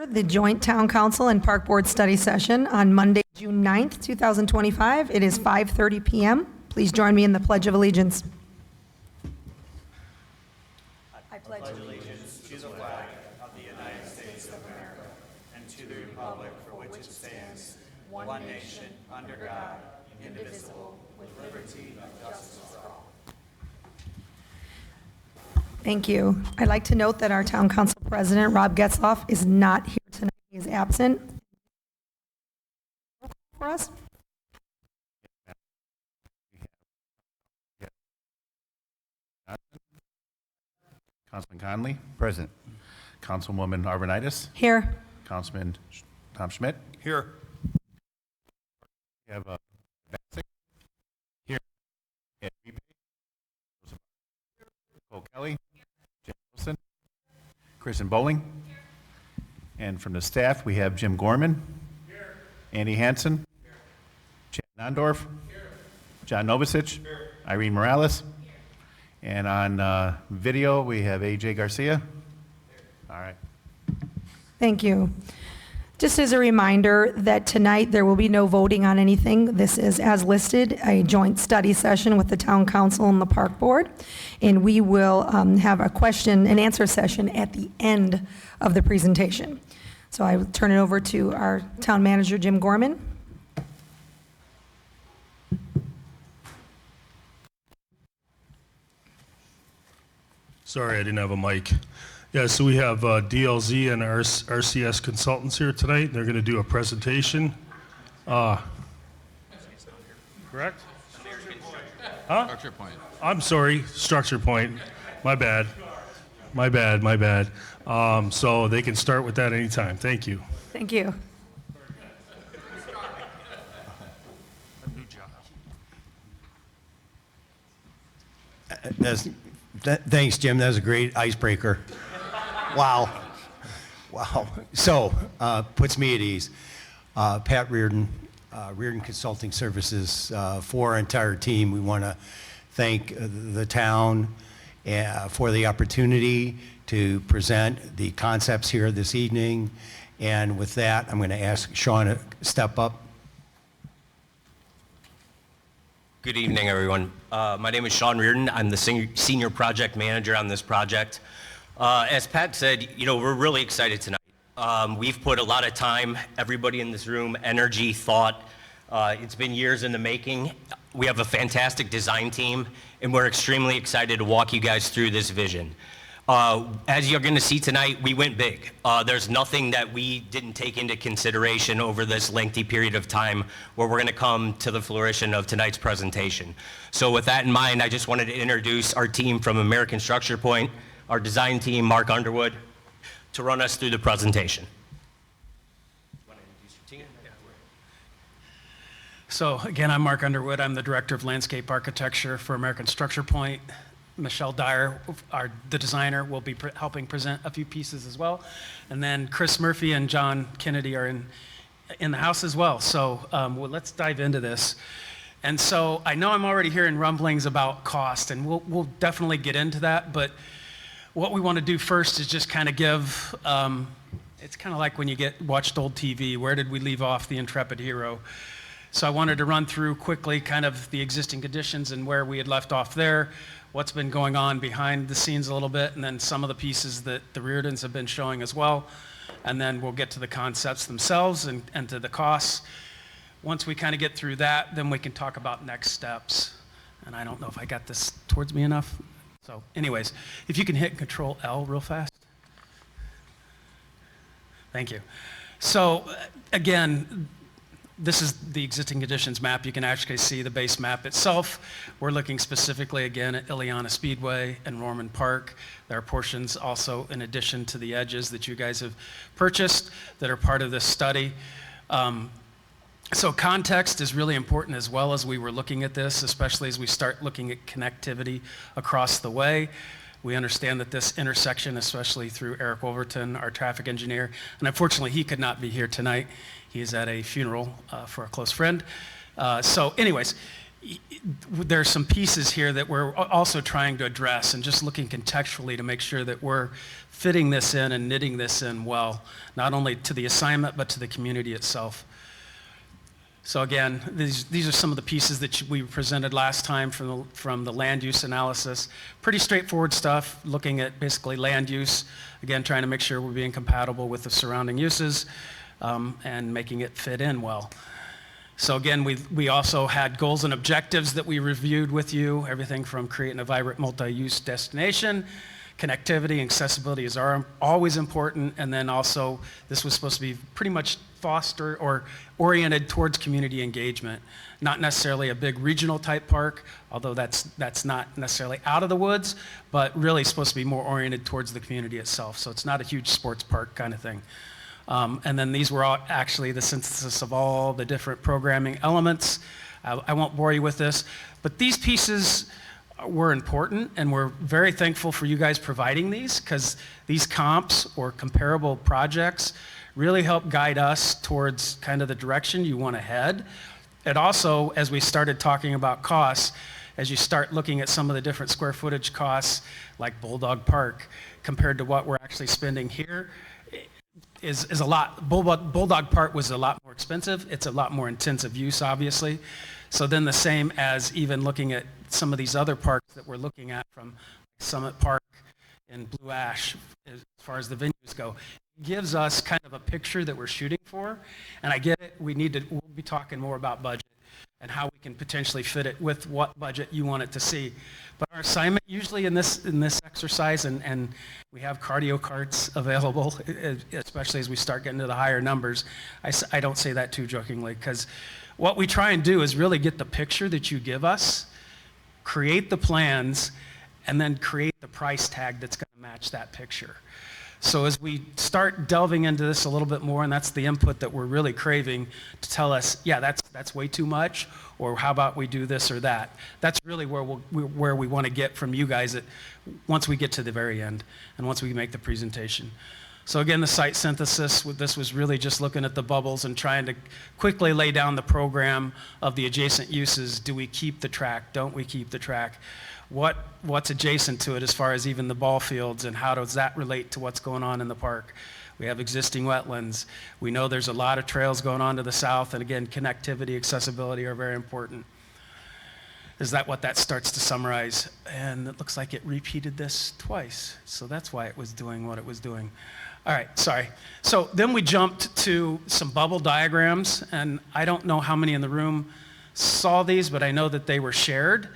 The joint Town Council and Park Board study session on Monday, June 9th, 2025. It is 5:30 p.m. Please join me in the Pledge of Allegiance. I pledge allegiance to the flag of the United States of America and to the republic for which it stands, one nation, under God, indivisible, with liberty and justice for all. Thank you. I'd like to note that our Town Council President, Rob Getzloff, is not here tonight. He is absent. For us? Councilman Conley. Present. Councilwoman Arvanitis. Here. Councilman Tom Schmidt. Here. We have Bassick. Here. Ed Repe. Cole Kelly. Jim Wilson. Kristen Bowling. And from the staff, we have Jim Gorman. Here. Andy Hansen. Here. Chad Nondorf. Here. John Novicic. Here. Irene Morales. Here. And on video, we have AJ Garcia. Here. All right. Thank you. Just as a reminder that tonight there will be no voting on anything. This is, as listed, a joint study session with the Town Council and the Park Board. And we will have a question and answer session at the end of the presentation. So I will turn it over to our Town Manager, Jim Gorman. Sorry, I didn't have a mic. Yeah, so we have DLZ and RCS consultants here tonight. They're going to do a presentation. Correct? Huh? Structure point. I'm sorry, structure point. My bad. My bad. So they can start with that anytime. Thank you. Thank you. Thanks, Jim. That was a great icebreaker. Wow. So, puts me at ease. Pat Reardon, Reardon Consulting Services, for our entire team. We want to thank the town for the opportunity to present the concepts here this evening. And with that, I'm going to ask Sean to step up. Good evening, everyone. My name is Sean Reardon. I'm the senior project manager on this project. As Pat said, we're really excited tonight. We've put a lot of time, everybody in this room, energy, thought. It's been years in the making. We have a fantastic design team, and we're extremely excited to walk you guys through this vision. As you're going to see tonight, we went big. There's nothing that we didn't take into consideration over this lengthy period of time where we're going to come to the fruition of tonight's presentation. So with that in mind, I just wanted to introduce our team from American Structure Point, our design team, Mark Underwood, to run us through the presentation. So again, I'm Mark Underwood. I'm the Director of Landscape Architecture for American Structure Point. Michelle Dyer, the designer, will be helping present a few pieces as well. And then Chris Murphy and John Kennedy are in the house as well. So let's dive into this. And so I know I'm already hearing rumblings about cost, and we'll definitely get into that. But what we want to do first is just kind of give, it's kind of like when you watched old TV, where did we leave off the intrepid hero? So I wanted to run through quickly kind of the existing conditions and where we had left off there, what's been going on behind the scenes a little bit, and then some of the pieces that the Reardons have been showing as well. And then we'll get to the concepts themselves and to the costs. Once we kind of get through that, then we can talk about next steps. And I don't know if I got this towards me enough. So anyways, if you can hit Control L real fast. Thank you. So again, this is the existing conditions map. You can actually see the base map itself. We're looking specifically again at Ileana Speedway and Norman Park. There are portions also in addition to the edges that you guys have purchased that are part of this study. So context is really important as well as we were looking at this, especially as we start looking at connectivity across the way. We understand that this intersection, especially through Eric Wolverton, our traffic engineer, and unfortunately he could not be here tonight. He is at a funeral for a close friend. So anyways, there's some pieces here that we're also trying to address and just looking contextually to make sure that we're fitting this in and knitting this in well, not only to the assignment, but to the community itself. So again, these are some of the pieces that we presented last time from the land use analysis. Pretty straightforward stuff, looking at basically land use, again, trying to make sure we're being compatible with the surrounding uses and making it fit in well. So again, we also had goals and objectives that we reviewed with you, everything from creating a vibrant multi-use destination, connectivity and accessibility is always important, and then also this was supposed to be pretty much foster or oriented towards community engagement. Not necessarily a big regional type park, although that's not necessarily out of the woods, but really supposed to be more oriented towards the community itself. So it's not a huge sports park kind of thing. And then these were all actually the synthesis of all the different programming elements. I won't bore you with this, but these pieces were important, and we're very thankful for you guys providing these, because these comps or comparable projects really help guide us towards kind of the direction you want to head. It also, as we started talking about costs, as you start looking at some of the different square footage costs, like Bulldog Park, compared to what we're actually spending here, is a lot. Bulldog Park was a lot more expensive. It's a lot more intensive use, obviously. So then the same as even looking at some of these other parks that we're looking at, from Summit Park and Blue Ash, as far as the venues go, gives us kind of a picture that we're shooting for. And I get it, we'll be talking more about budget and how we can potentially fit it with what budget you want it to see. But our assignment usually in this exercise, and we have cardio carts available, especially as we start getting to the higher numbers. I don't say that too jokingly, because what we try and do is really get the picture that you give us, create the plans, and then create the price tag that's going to match that picture. So as we start delving into this a little bit more, and that's the input that we're really craving to tell us, yeah, that's way too much, or how about we do this or that. That's really where we want to get from you guys once we get to the very end and once we make the presentation. So again, the site synthesis, this was really just looking at the bubbles and trying to quickly lay down the program of the adjacent uses. Do we keep the track? Don't we keep the track? What's adjacent to it as far as even the ball fields, and how does that relate to what's going on in the park? We have existing wetlands. We know there's a lot of trails going on to the south, and again, connectivity, accessibility are very important. Is that what that starts to summarize? And it looks like it repeated this twice, so that's why it was doing what it was doing. All right, sorry. So then we jumped to some bubble diagrams, and I don't know how many in the room saw these, but I know that they were shared.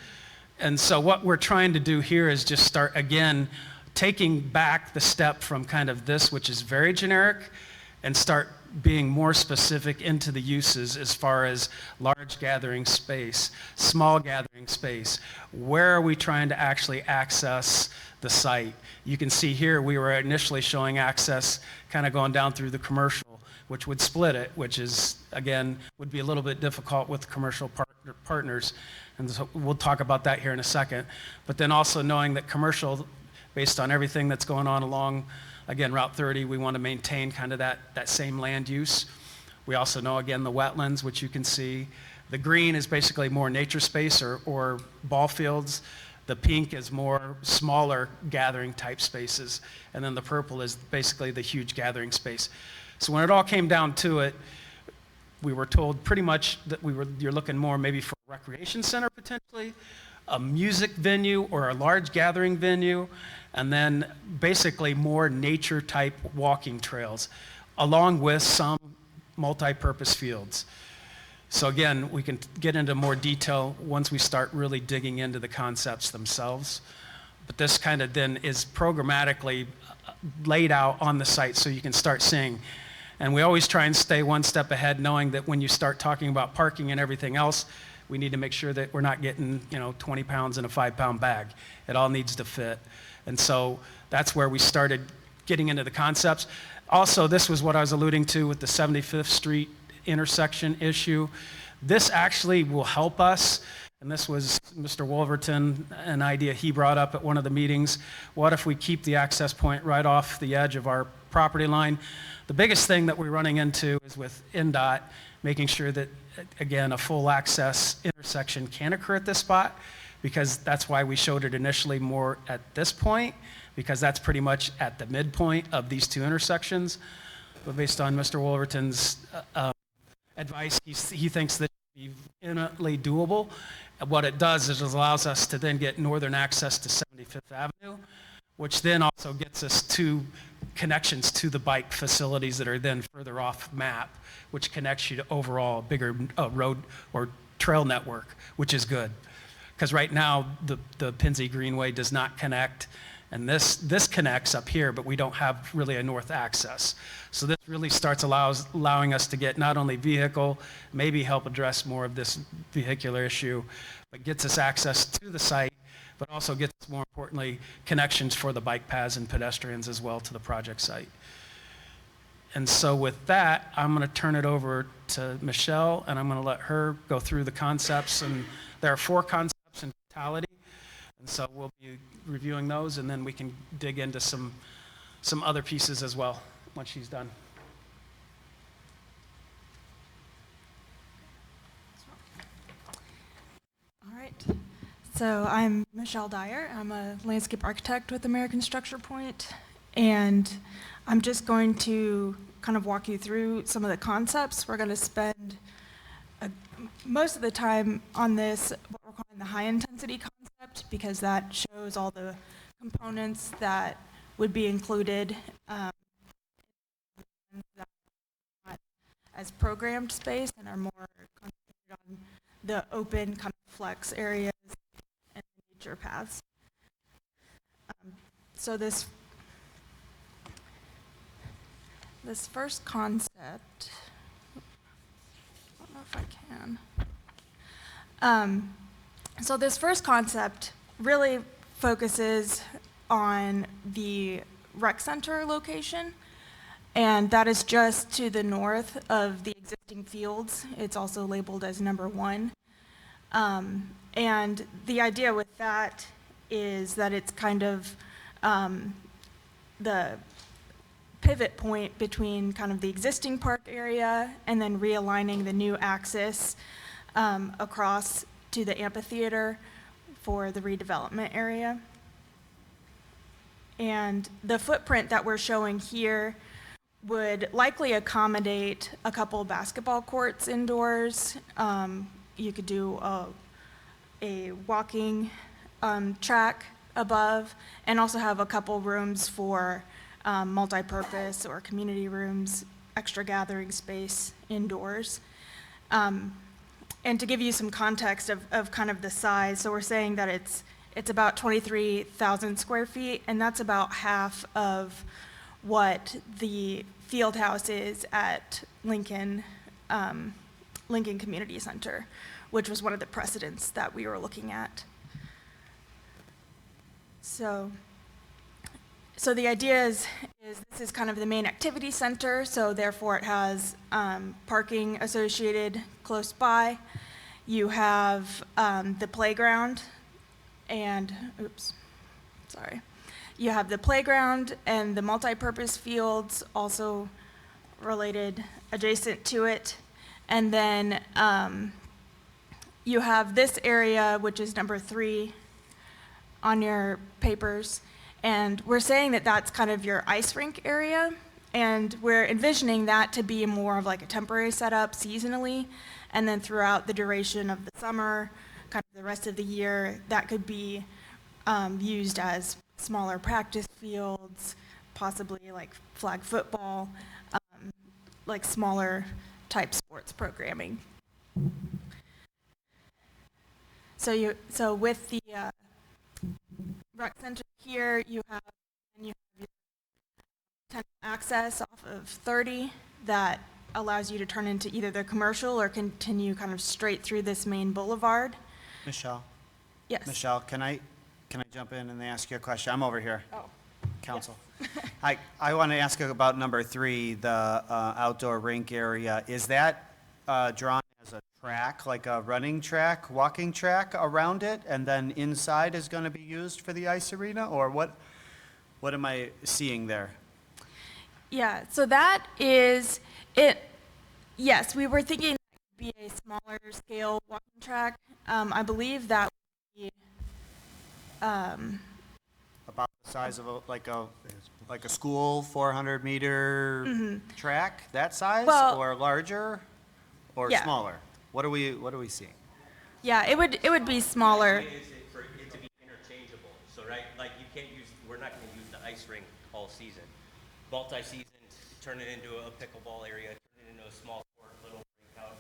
And so what we're trying to do here is just start, again, taking back the step from kind of this, which is very generic, and start being more specific into the uses as far as large gathering space, small gathering space. Where are we trying to actually access the site? You can see here we were initially showing access kind of going down through the commercial, which would split it, which is, again, would be a little bit difficult with commercial partners. And so we'll talk about that here in a second. But then also knowing that commercial, based on everything that's going on along, again, Route 30, we want to maintain kind of that same land use. We also know, again, the wetlands, which you can see. The green is basically more nature space or ball fields. The pink is more smaller gathering type spaces. And then the purple is basically the huge gathering space. So when it all came down to it, we were told pretty much that you're looking more maybe for a recreation center potentially, a music venue or a large gathering venue, and then basically more nature type walking trails, along with some multi-purpose fields. So again, we can get into more detail once we start really digging into the concepts themselves. But this kind of then is programmatically laid out on the site so you can start seeing. And we always try and stay one step ahead, knowing that when you start talking about parking and everything else, we need to make sure that we're not getting 20 pounds in a 5-pound bag. It all needs to fit. And so that's where we started getting into the concepts. Also, this was what I was alluding to with the 75th Street intersection issue. This actually will help us, and this was Mr. Wolverton, an idea he brought up at one of the meetings. What if we keep the access point right off the edge of our property line? The biggest thing that we're running into is with NDOT making sure that, again, a full access intersection can occur at this spot, because that's why we showed it initially more at this point, because that's pretty much at the midpoint of these two intersections. But based on Mr. Wolverton's advice, he thinks that it should be eminently doable. And what it does is it allows us to then get northern access to 75th Avenue, which then also gets us to connections to the bike facilities that are then further off map, which connects you to overall bigger road or trail network, which is good. Because right now, the Pinsey Greenway does not connect, and this connects up here, but we don't have really a north access. So this really starts allowing us to get not only vehicle, maybe help address more of this vehicular issue, but gets us access to the site, but also gets us, more importantly, connections for the bike paths and pedestrians as well to the project site. And so with that, I'm going to turn it over to Michelle, and I'm going to let her go through the concepts. And there are 4 concepts in totality, and so we'll be reviewing those, and then we can dig into some other pieces as well once she's done. All right. So I'm Michelle Dyer. I'm a landscape architect with American Structure Point, and I'm just going to kind of walk you through some of the concepts. We're going to spend most of the time on this, what we're calling the high intensity concept, because that shows all the components that would be included as programmed space and are more concentrated on the open kind of flex areas and nature paths. So this first concept, I don't know if I can. So this first concept really focuses on the rec center location, and that is just to the north of the existing fields. It's also labeled as number 1. And the idea with that is that it's kind of the pivot point between kind of the existing park area and then realigning the new axis across to the amphitheater for the redevelopment area. And the footprint that we're showing here would likely accommodate a couple basketball courts indoors. You could do a walking track above, and also have a couple rooms for multi-purpose or community rooms, extra gathering space indoors. And to give you some context of kind of the size, so we're saying that it's about 23,000 square feet, and that's about half of what the field house is at Lincoln Community Center, which was one of the precedents that we were looking at. So the idea is this is kind of the main activity center, so therefore it has parking associated close by. You have the playground and, you have the playground and the multi-purpose fields also related adjacent to it. And then you have this area, which is number 3 on your papers. And we're saying that that's kind of your ice rink area. And we're envisioning that to be more of like a temporary setup seasonally. And then throughout the duration of the summer, kind of the rest of the year, that could be used as smaller practice fields, possibly like flag football, like smaller type sports programming. So with the rec center here, you have your tenant access off of 30 that allows you to turn into either the commercial or continue kind of straight through this main boulevard. Michelle? Yes. Michelle, can I jump in and ask you a question? I'm over here. Oh. Council. I want to ask you about number 3, the outdoor rink area. Is that drawn as a track, like a running track, walking track around it, and then inside is going to be used for the ice arena, or what am I seeing there? Yeah, so that is it. Yes, we were thinking it could be a smaller scale walking track. I believe that would be, About the size of like a school 400-meter track, that size? Well- Or larger or Yeah. smaller? What are we seeing? yeah, it would be smaller. Is it for it to be interchangeable? So, right, like you can't use, we're not going to use the ice rink all season. Multi-season, turn it into a pickleball area, turn it into a small court, little breakout.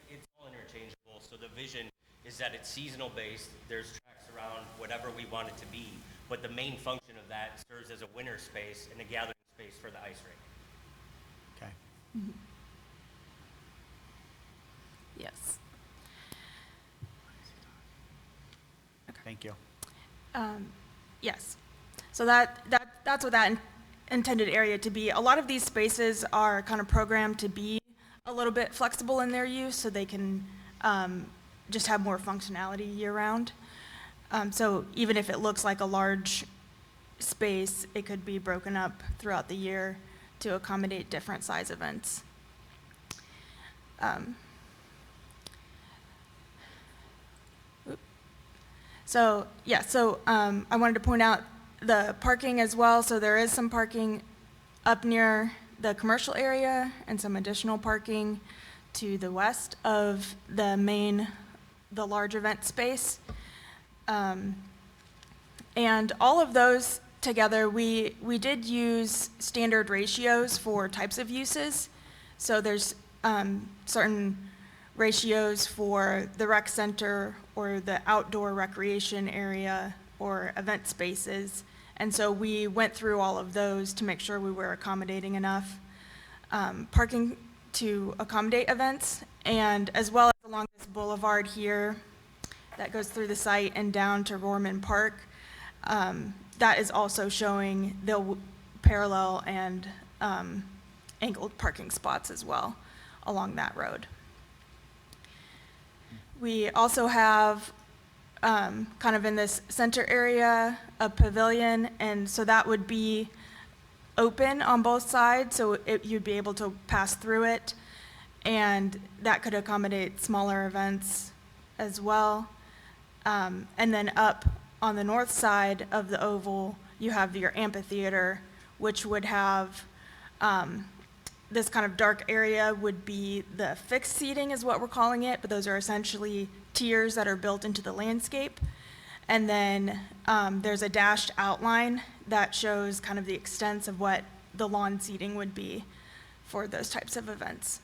It's all interchangeable. So the vision is that it's seasonal based. There's tracks around whatever we want it to be, but the main function of that serves as a winter space and a gathering space for the ice rink. Okay. Yes. Thank you. Yes. So that's what that intended area to be. A lot of these spaces are kind of programmed to be a little bit flexible in their use, so they can just have more functionality year-round. So even if it looks like a large space, it could be broken up throughout the year to accommodate different size events. So, yeah, so I wanted to point out the parking as well. So there is some parking up near the commercial area and some additional parking to the west of the large event space. And all of those together, we did use standard ratios for types of uses. So there's certain ratios for the rec center or the outdoor recreation area or event spaces. And so we went through all of those to make sure we were accommodating enough parking to accommodate events, and as well as along this boulevard here that goes through the site and down to Rorman Park. That is also showing the parallel and angled parking spots as well along that road. We also have kind of in this center area a pavilion, and so that would be open on both sides, so you'd be able to pass through it, and that could accommodate smaller events as well. And then up on the north side of the oval, you have your amphitheater, which would have this kind of dark area would be the fixed seating is what we're calling it, but those are essentially tiers that are built into the landscape. And then there's a dashed outline that shows kind of the extents of what the lawn seating would be for those types of events.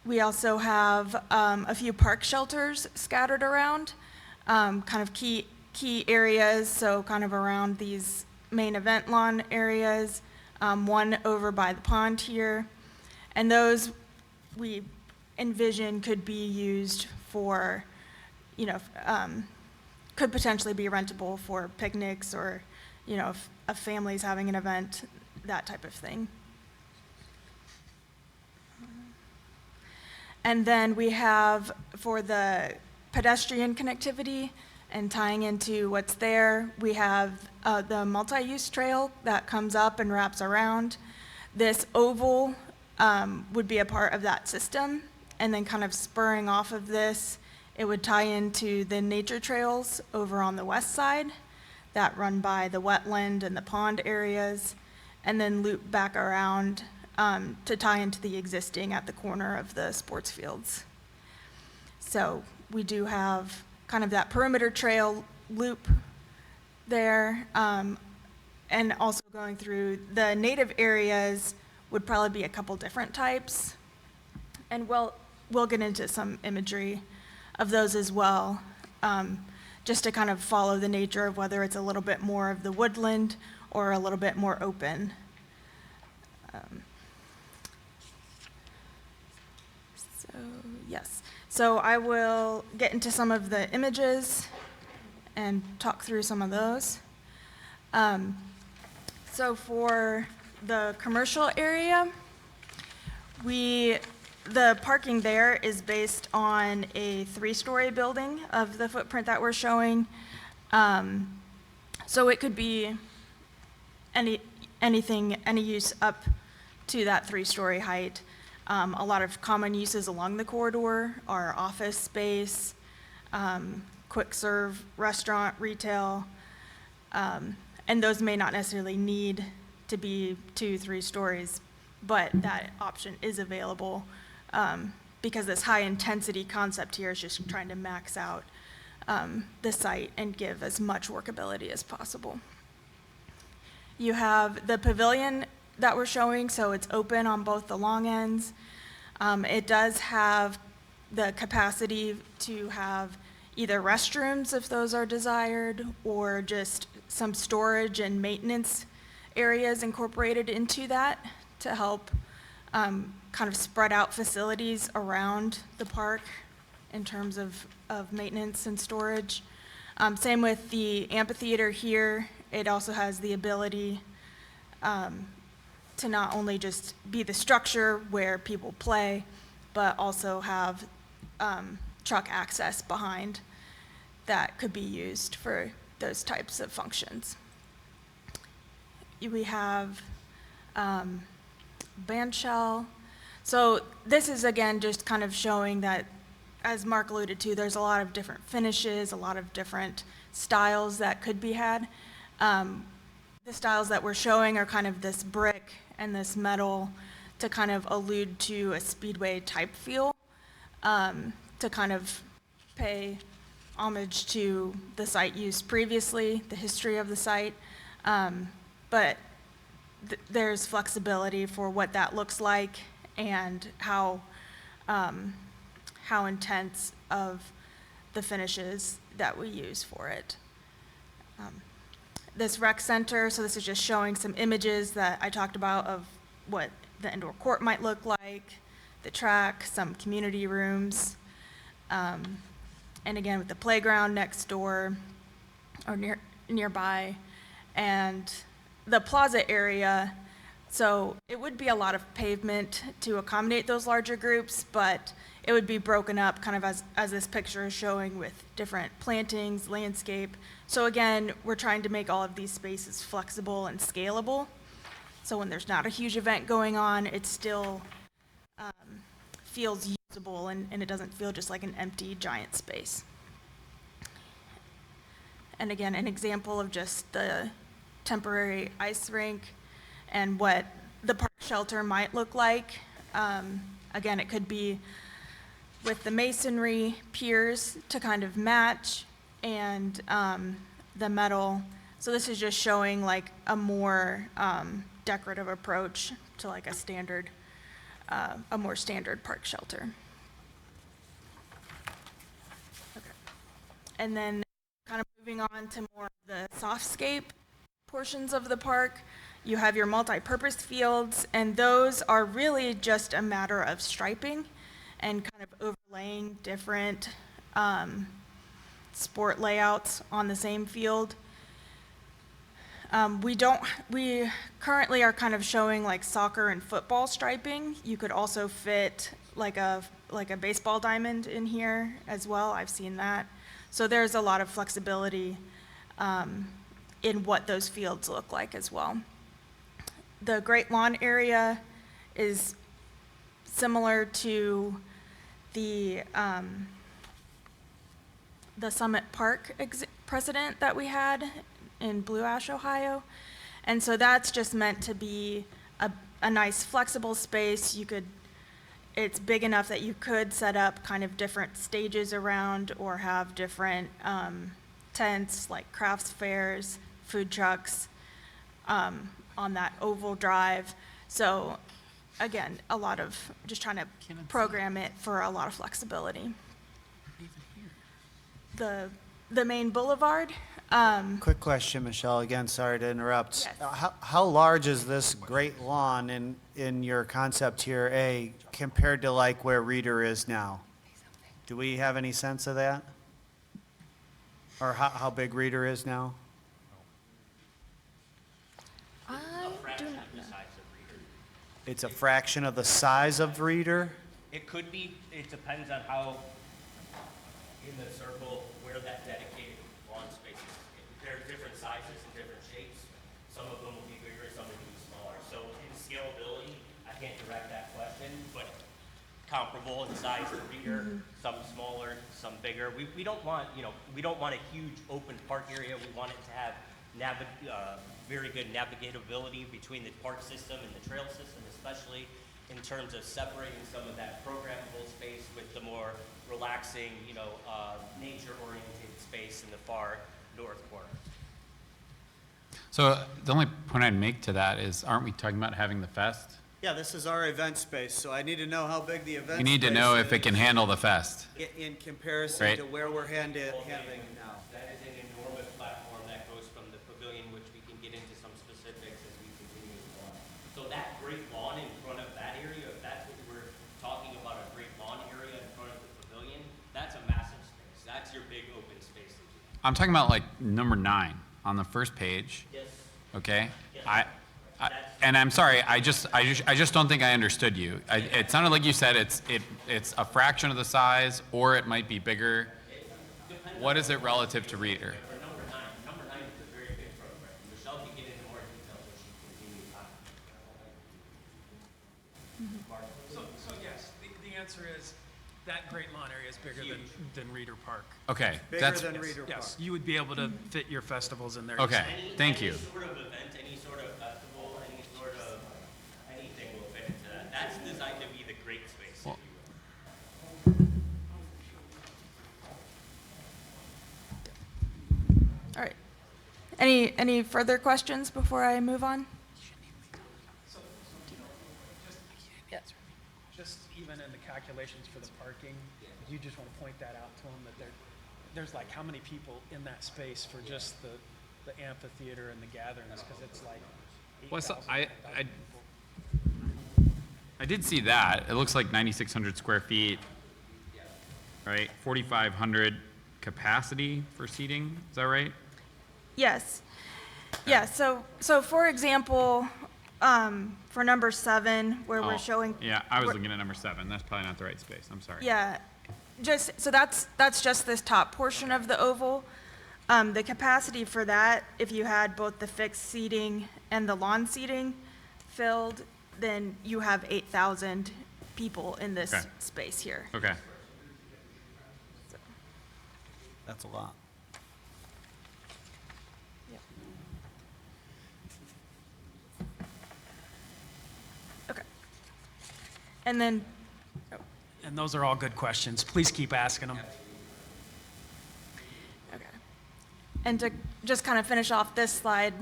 We also have a few park shelters scattered around, kind of key areas, so kind of around these main event lawn areas, one over by the pond here. And those we envision could be used for, could potentially be rentable for picnics or, if a family's having an event, that type of thing. And then we have, for the pedestrian connectivity and tying into what's there, we have the multi-use trail that comes up and wraps around. This oval would be a part of that system, and then kind of spurring off of this, it would tie into the nature trails over on the west side that run by the wetland and the pond areas, and then loop back around to tie into the existing at the corner of the sports fields. So we do have kind of that perimeter trail loop there, and also going through the native areas would probably be a couple different types, and we'll get into some imagery of those as well, just to kind of follow the nature of whether it's a little bit more of the woodland or a little bit more open. Yes, so I will get into some of the images and talk through some of those. So for the commercial area, the parking there is based on a 3-story building of the footprint that we're showing. So it could be any use up to that 3-story height. A lot of common uses along the corridor are office space, quick serve, restaurant, retail, and those may not necessarily need to be 2-3 stories, but that option is available because this high-intensity concept here is just trying to max out the site and give as much workability as possible. You have the pavilion that we're showing, so it's open on both the long ends. It does have the capacity to have either restrooms if those are desired, or just some storage and maintenance areas incorporated into that to help kind of spread out facilities around the park in terms of maintenance and storage. Same with the amphitheater here. It also has the ability to not only just be the structure where people play, but also have truck access behind that could be used for those types of functions. We have band shell. So this is, again, just kind of showing that, as Mark alluded to, there's a lot of different finishes, a lot of different styles that could be had. The styles that we're showing are kind of this brick and this metal to kind of allude to a speedway type feel, to kind of pay homage to the site used previously, the history of the site. But there's flexibility for what that looks like and how intense of the finishes that we use for it. This rec center, so this is just showing some images that I talked about of what the indoor court might look like, the track, some community rooms, and again with the playground next door or nearby, and the plaza area. So it would be a lot of pavement to accommodate those larger groups, but it would be broken up kind of as this picture is showing, with different plantings, landscape. So again, we're trying to make all of these spaces flexible and scalable. So when there's not a huge event going on, it still feels usable and it doesn't feel just like an empty giant space. And again, an example of just the temporary ice rink and what the park shelter might look like. Again, it could be with the masonry piers to kind of match, and the metal. So this is just showing like a more decorative approach to like a more standard park shelter. Okay. And then kind of moving on to more of the softscape portions of the park, you have your multi-purpose fields, and those are really just a matter of striping and kind of overlaying different sport layouts on the same field. We currently are kind of showing like soccer and football striping. You could also fit like a baseball diamond in here as well. I've seen that. So there's a lot of flexibility in what those fields look like as well. The Great Lawn area is similar to the Summit Park precedent that we had in Blue Ash, Ohio. And so that's just meant to be a nice flexible space. It's big enough that you could set up kind of different stages around, or have different tents like crafts fairs, food trucks on that oval drive. So again, a lot of just trying to program it for a lot of flexibility. The main boulevard. Quick question, Michelle, again, sorry to interrupt. Yes. How large is this great lawn in your concept here, A, compared to like where Reader is now? Do we have any sense of that? Or how big Reader is now? It's a fraction of the size of Reader? It could be, it depends on how, in the circle, where that dedicated lawn space is. There are different sizes and different shapes. Some of them will be bigger, some will be smaller. So in scalability, comparable in size to Reader, some smaller, some bigger. We don't want, we don't want a huge open park area. We want it to have very good navigability between the park system and the trail system, especially in terms of separating some of that programmable space with the more relaxing, nature-oriented space in the far north corner. So the only point I'd make to that is, aren't we talking about having the fest? Yeah, this is our event space, so I need to know how big the event We need to space know if it is can handle the fest. in comparison Right. to where we're handling it now. That is an enormous platform that goes from the pavilion, which we can get into some specifics as we continue on. So that great lawn in front of that area, if that's what we're talking about, a great lawn area in front of the pavilion, that's a massive space. That's your big open space that you have. I'm talking about like number 9 on the first page. Yes. Okay? Yes. And I'm sorry, I just don't think I understood you. It sounded like you said it's a fraction of the size, or it might be bigger. What is it relative to Reader? For number 9 is a very big program. Michelle can get into more detail as she continues on. So yes, the answer is that great lawn area is bigger than Reader Park. Okay, Bigger that's than Reader Park. Yes, you would be able to fit your festivals in there. okay. Thank you. Any sort of event, any sort of festival, any sort of anything will fit into that. That's designed to be the great space, if you will. All right. Any further questions before I move on? Just even in the calculations for the parking, you just want to point that out to them, that there's like how many people in that space for just the amphitheater and the gatherings, because it's like What's 8,000, I 9,000 people. I did see that. It looks like 9,600 square feet, right? 4,500 capacity for seating. Is that right? Yes. Yeah, so for example, for number 7, where Oh, we're showing. Yeah, I was we're- looking at number 7. That's probably not the right space. I'm sorry. Yeah, so that's just this top portion of the oval. The capacity for that, if you had both the fixed seating and the lawn seating filled, then you have 8,000 people in this Okay. space here. Okay. That's a lot. Okay. And then, And those are all good questions. Please keep asking them. okay. And to just kind of finish off this slide,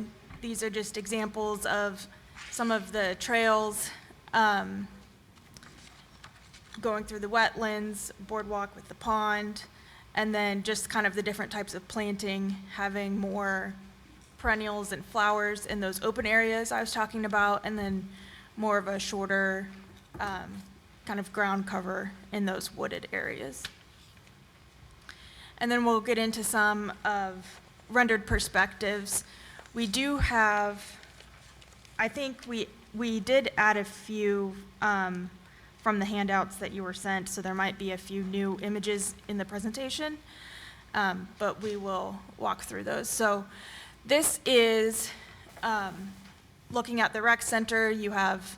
these are just examples of some of the trails, going through the wetlands, boardwalk with the pond, and then just kind of the different types of planting, having more perennials and flowers in those open areas I was talking about, and then more of a shorter kind of ground cover in those wooded areas. And then we'll get into some of rendered perspectives. We do have, I think we did add a few from the handouts that you were sent, so there might be a few new images in the presentation, but we will walk through those. So this is looking at the rec center. You have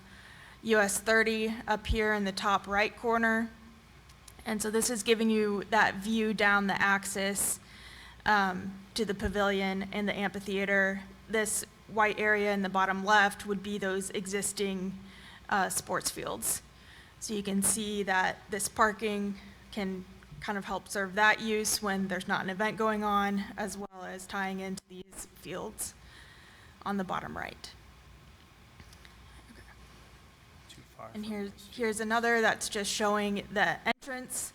US 30 up here in the top right corner. And so this is giving you that view down the axis to the pavilion and the amphitheater. This white area in the bottom left would be those existing sports fields. So you can see that this parking can kind of help serve that use when there's not an event going on, as well as tying into these fields on the bottom right. And here's another that's just showing the entrance.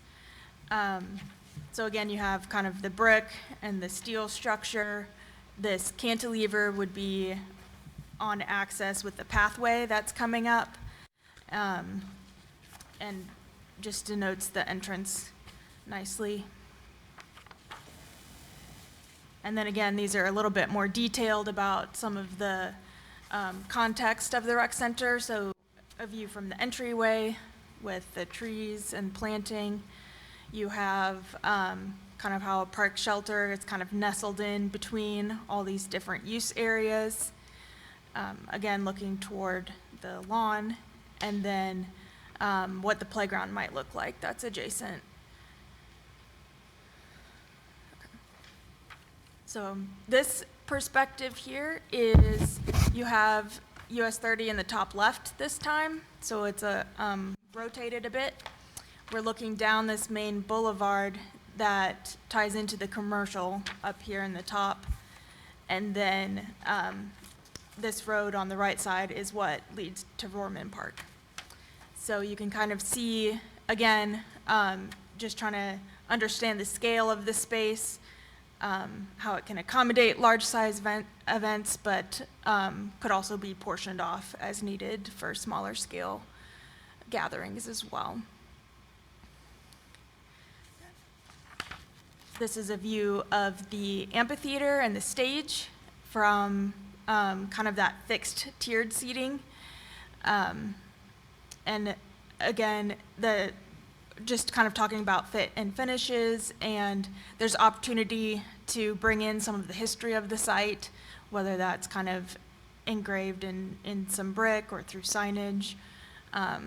So again, you have kind of the brick and the steel structure. This cantilever would be on access with the pathway that's coming up. And just denotes the entrance nicely. And then again, these are a little bit more detailed about some of the context of the rec center. So a view from the entryway with the trees and planting. You have kind of how a park shelter is kind of nestled in between all these different use areas. Again, looking toward the lawn. And then what the playground might look like that's adjacent. So this perspective here is you have US 30 in the top left this time, so it's rotated a bit. We're looking down this main boulevard that ties into the commercial up here in the top, and then this road on the right side is what leads to Vorman Park. So you can kind of see, again, just trying to understand the scale of the space, how it can accommodate large-size events, but could also be portioned off as needed for smaller scale gatherings as well. This is a view of the amphitheater and the stage from kind of that fixed tiered seating. And again, just kind of talking about fit and finishes, and there's opportunity to bring in some of the history of the site, whether that's kind of engraved in some brick or through signage. I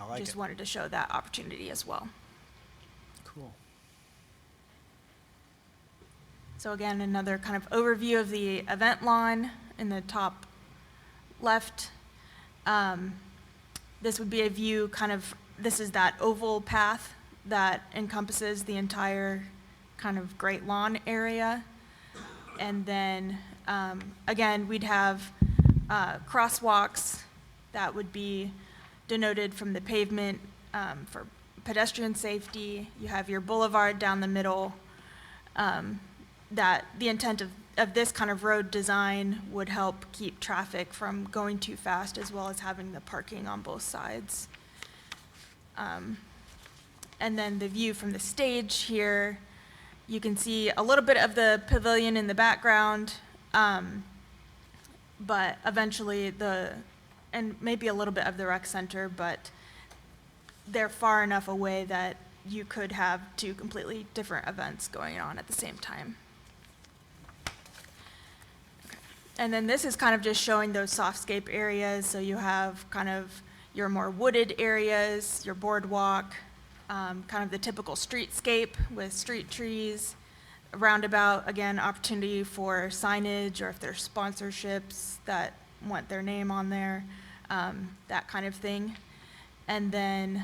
like Just it. wanted to show that opportunity as well. Cool. So again, another kind of overview of the event lawn in the top left. This would be a view kind of, this is that oval path that encompasses the entire kind of Great Lawn area. And then, again, we'd have crosswalks that would be denoted from the pavement for pedestrian safety. You have your boulevard down the middle. That the intent of this kind of road design would help keep traffic from going too fast, as well as having the parking on both sides. And then the view from the stage here, you can see a little bit of the pavilion in the background, but eventually and maybe a little bit of the rec center, but they're far enough away that you could have two completely different events going on at the same time. And then this is kind of just showing those softscape areas. So you have kind of your more wooded areas, your boardwalk, kind of the typical streetscape with street trees, a roundabout, again, opportunity for signage, or if there's sponsorships that want their name on there, that kind of thing. And then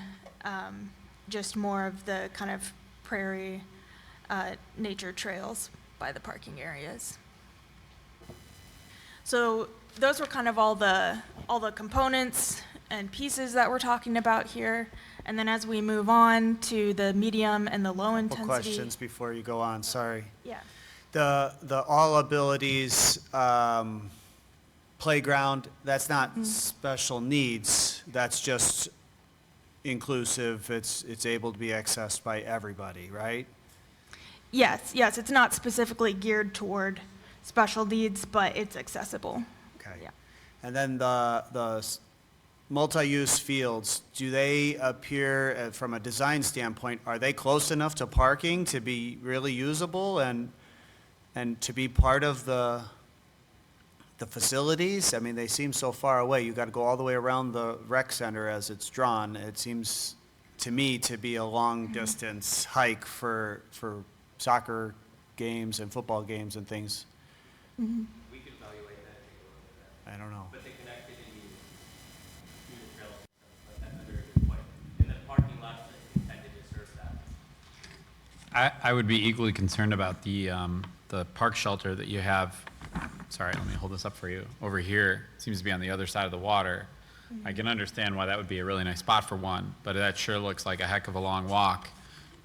just more of the kind of prairie nature trails by the parking areas. So those were kind of all the components and pieces that we're talking about here. And then as we move on to the medium and the low intensity. Couple questions before you go on, sorry. Yeah. The all abilities playground, that's not special needs, that's just inclusive, it's able to be accessed by everybody, right? Yes, it's not specifically geared toward special needs, but it's accessible. Okay. Yeah. And then the multi-use fields, do they appear, from a design standpoint, are they close enough to parking to be really usable and to be part of the facilities? I mean, they seem so far away. You got to go all the way around the rec center as it's drawn. It seems to me to be a long distance hike for soccer games and football games and things. We could evaluate that, take a look at that. I don't know. But the connectivity to the trail system, that's a very good point. And the parking lots that intended to serve that. I would be equally concerned about the park shelter that you have. Sorry, let me hold this up for you. Over here, seems to be on the other side of the water. I can understand why that would be a really nice spot for one, but that sure looks like a heck of a long walk.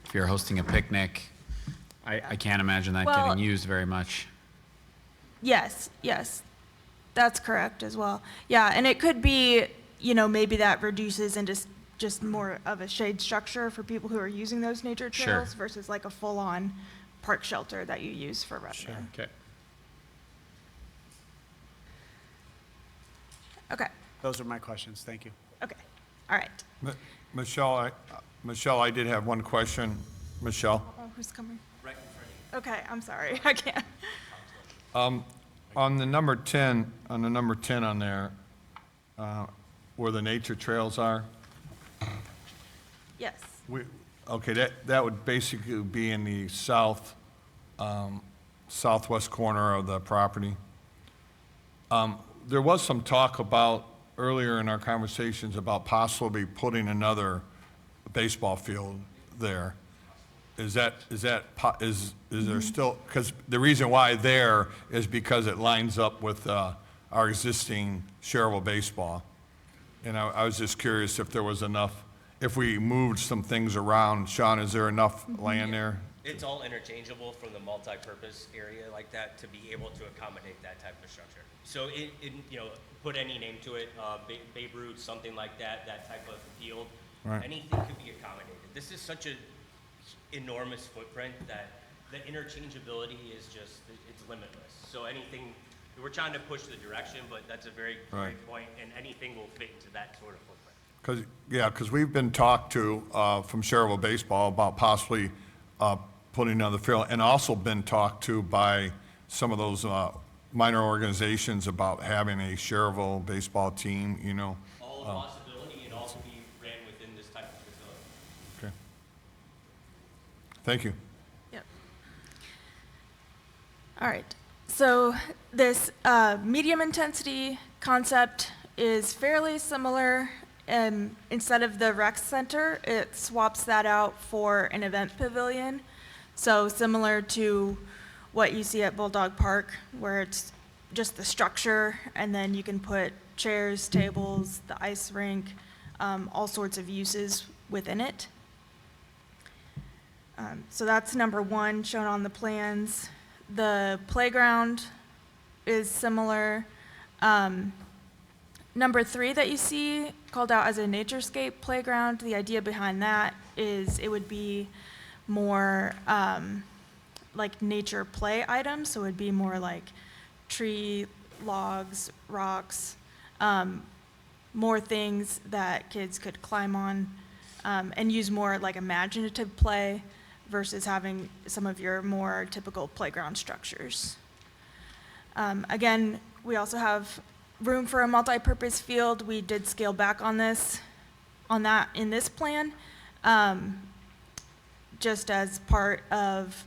If you're hosting a picnic, I can't imagine that Well- getting used very much. Yes, that's correct as well. Yeah, and it could be, maybe that reduces into just more of a shade structure for people who are using those nature Sure. trails versus like a full-on park shelter that you use for revenue. Okay. Okay, Those are my questions. Thank you. okay, all right. Michelle, I did have one question. Michelle, Oh, who's coming? Right in front of you. Okay, I'm sorry, I can't. on the number 10 on there, where the nature trails are, Yes. Okay, that would basically be in the southwest corner of the property. There was some talk about, earlier in our conversations, about possibly putting another baseball field there. Is there still, because the reason why there is because it lines up with our existing Schererville baseball. And I was just curious if there was enough, if we moved some things around. Sean, is there enough land there? It's all interchangeable from the multi-purpose area like that to be able to accommodate that type of structure. So put any name to it, Babe Ruth, something like that type of field. Right. Anything could be accommodated. This is such an enormous footprint that the interchangeability is just, it's limitless. So anything, we're trying to push the direction, but that's a very great point, and anything will fit into that sort of footprint. Because we've been talked to from Schererville Baseball about possibly putting another field, and also been talked to by some of those minor organizations about having a Schererville baseball team, All a possibility, and all to be ran within this type of facility. Okay. Thank you. Yep. All right. So this medium intensity concept is fairly similar. Instead of the rec center, it swaps that out for an event pavilion. So similar to what you see at Bulldog Park, where it's just the structure, and then you can put chairs, tables, the ice rink, all sorts of uses within it. So that's number one shown on the plans. The playground is similar. Number three that you see called out as a naturescape playground, the idea behind that is it would be more like nature play items, so it would be more like tree, logs, rocks, more things that kids could climb on and use more like imaginative play versus having some of your more typical playground structures. Again, we also have room for a multi-purpose field. We did scale back on that in this plan, just as part of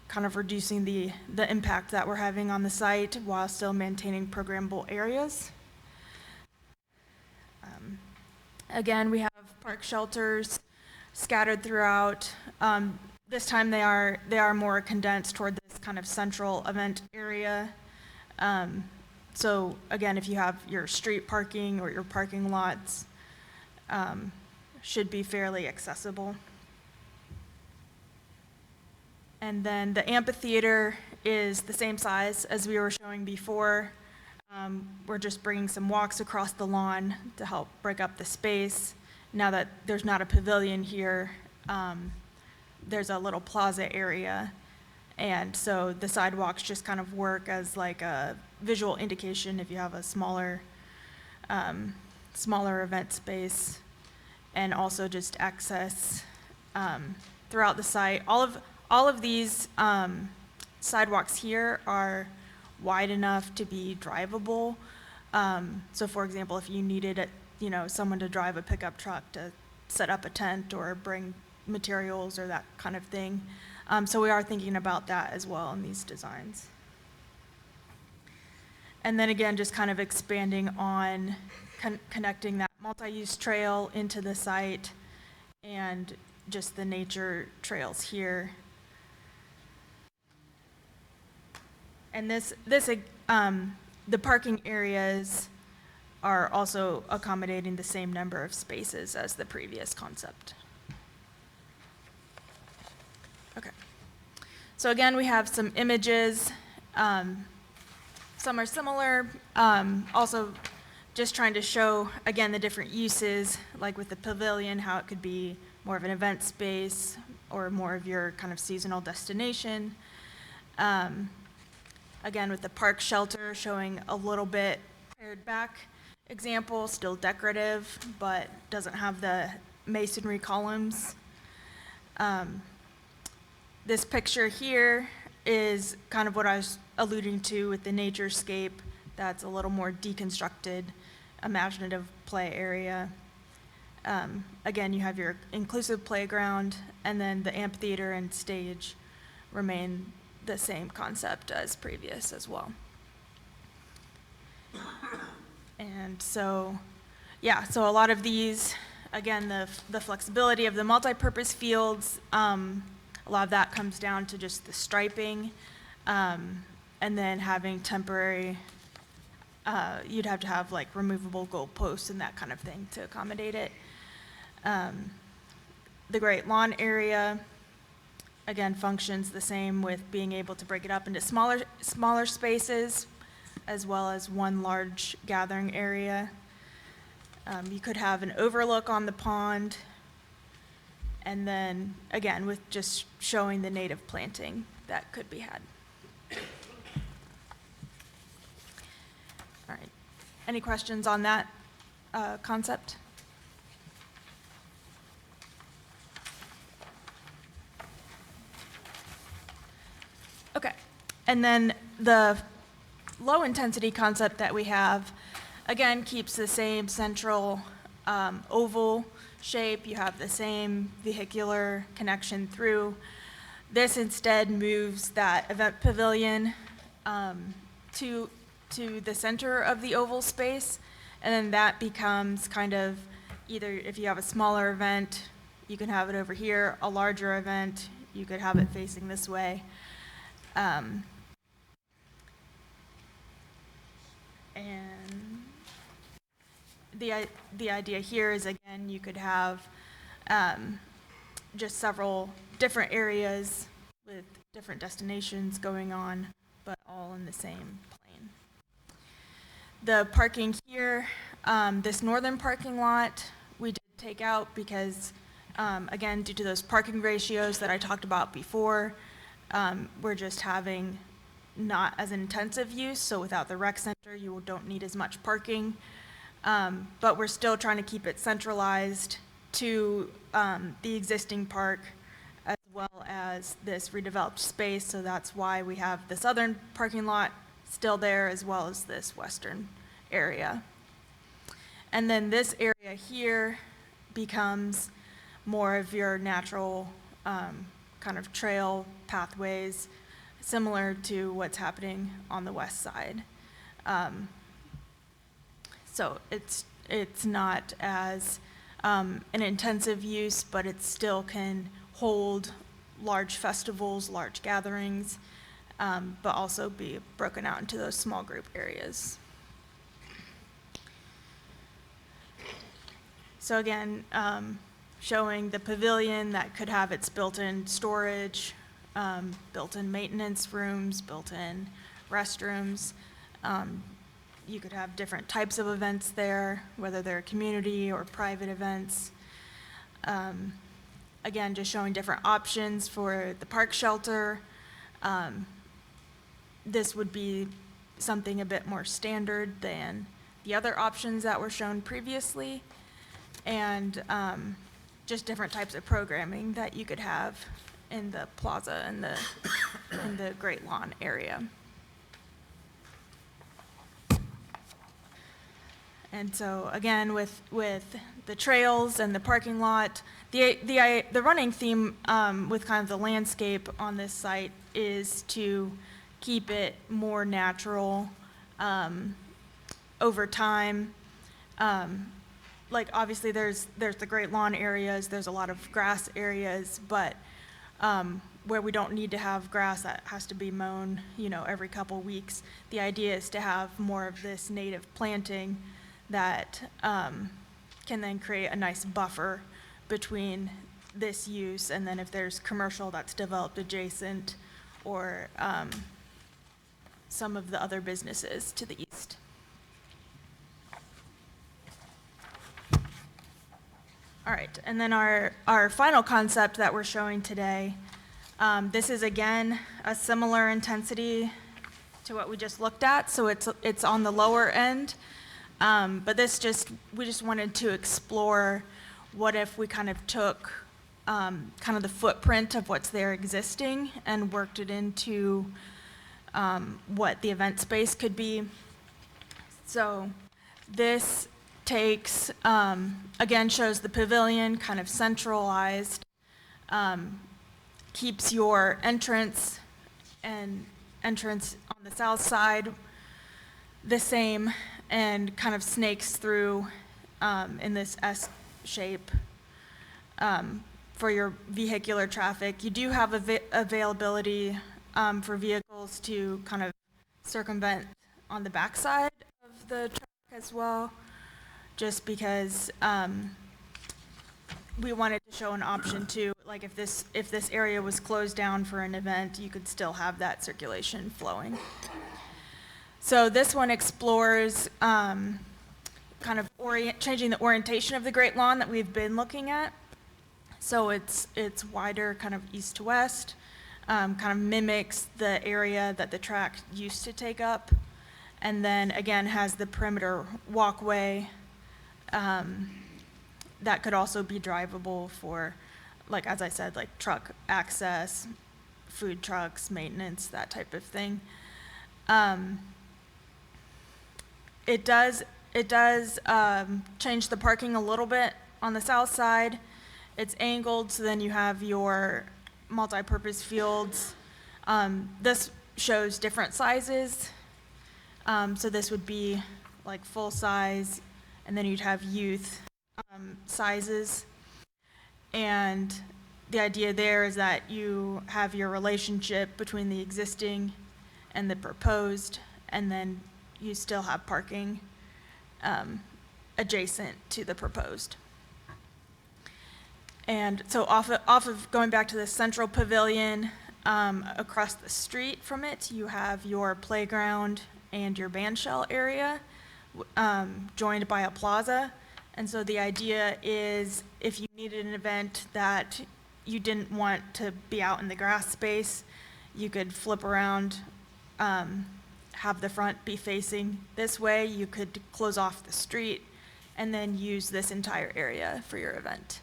kind of reducing the impact that we're having on the site while still maintaining programmable areas. Again, we have park shelters scattered throughout. This time they are more condensed toward this kind of central event area. So again, if you have your street parking or your parking lots, should be fairly accessible. And then the amphitheater is the same size as we were showing before. We're just bringing some walks across the lawn to help break up the space. Now that there's not a pavilion here, there's a little plaza area. And so the sidewalks just kind of work as like a visual indication if you have a smaller event space, and also just access throughout the site. All of these sidewalks here are wide enough to be drivable. So for example, if you needed someone to drive a pickup truck to set up a tent or bring materials or that kind of thing. So we are thinking about that as well in these designs. And then again, just kind of expanding on connecting that multi-use trail into the site and just the nature trails here. And the parking areas are also accommodating the same number of spaces as the previous concept. Okay. So again, we have some images. Some are similar. Also, just trying to show, again, the different uses, like with the pavilion, how it could be more of an event space or more of your kind of seasonal destination. Again, with the park shelter, showing a little bit pared back example, still decorative, but doesn't have the masonry columns. This picture here is kind of what I was alluding to with the naturescape. That's a little more deconstructed, imaginative play area. Again, you have your inclusive playground, and then the amphitheater and stage remain the same concept as previous as well. And so, yeah, so a lot of these, again, the flexibility of the multi-purpose fields, a lot of that comes down to just the striping, and then having temporary, you'd have to have like removable goalposts and that kind of thing to accommodate it. The great lawn area, again, functions the same with being able to break it up into smaller spaces, as well as one large gathering area. You could have an overlook on the pond, and then, again, with just showing the native planting that could be had. All right. Any questions on that concept? Okay. And then the low-intensity concept that we have, again, keeps the same central oval shape. You have the same vehicular connection through. This instead moves that event pavilion to the center of the oval space, and then that becomes kind of either, if you have a smaller event, you can have it over here. A larger event, you could have it facing this way. And the idea here is, again, you could have just several different areas with different destinations going on, but all in the same plane. The parking here, this northern parking lot, we did take out because, again, due to those parking ratios that I talked about before, we're just having not as intensive use, so without the rec center, you don't need as much parking. But we're still trying to keep it centralized to the existing park, as well as this redeveloped space, so that's why we have the southern parking lot still there, as well as this western area. And then this area here becomes more of your natural kind of trail pathways, similar to what's happening on the west side. So it's not as an intensive use, but it still can hold large festivals, large gatherings, but also be broken out into those small group areas. So again, showing the pavilion that could have its built-in storage, built-in maintenance rooms, built-in restrooms. You could have different types of events there, whether they're community or private events. Again, just showing different options for the park shelter. This would be something a bit more standard than the other options that were shown previously, and just different types of programming that you could have in the plaza and in the Great Lawn area. And so again, with the trails and the parking lot, the running theme with kind of the landscape on this site is to keep it more natural over time. Like obviously there's the Great Lawn areas, there's a lot of grass areas, but where we don't need to have grass that has to be mown, every couple weeks. The idea is to have more of this native planting that can then create a nice buffer between this use and then if there's commercial that's developed adjacent or some of the other businesses to the east. All right, and then our final concept that we're showing today, this is again a similar intensity to what we just looked at, so it's on the lower end, but we just wanted to explore what if we kind of took kind of the footprint of what's there existing and worked it into what the event space could be. So this takes, again, shows the pavilion kind of centralized, keeps your entrance on the south side the same, and kind of snakes through in this S shape for your vehicular traffic. You do have availability for vehicles to kind of circumvent on the backside of the track as well, just because we wanted to show an option too, like if this area was closed down for an event, you could still have that circulation flowing. So this one explores kind of changing the orientation of the Great Lawn that we've been looking at. So it's wider, kind of east to west, kind of mimics the area that the track used to take up, and then again has the perimeter walkway that could also be drivable for, like, as I said, like truck access, food trucks, maintenance, that type of thing. It does change the parking a little bit on the south side. It's angled, so then you have your multi-purpose fields. This shows different sizes. So this would be like full size, and then you'd have youth sizes. And the idea there is that you have your relationship between the existing and the proposed, and then you still have parking adjacent to the proposed. And so off of going back to the central pavilion, across the street from it, you have your playground and your bandshell area, joined by a plaza. And so the idea is if you needed an event that you didn't want to be out in the grass space, you could flip around, have the front be facing this way. You could close off the street and then use this entire area for your event.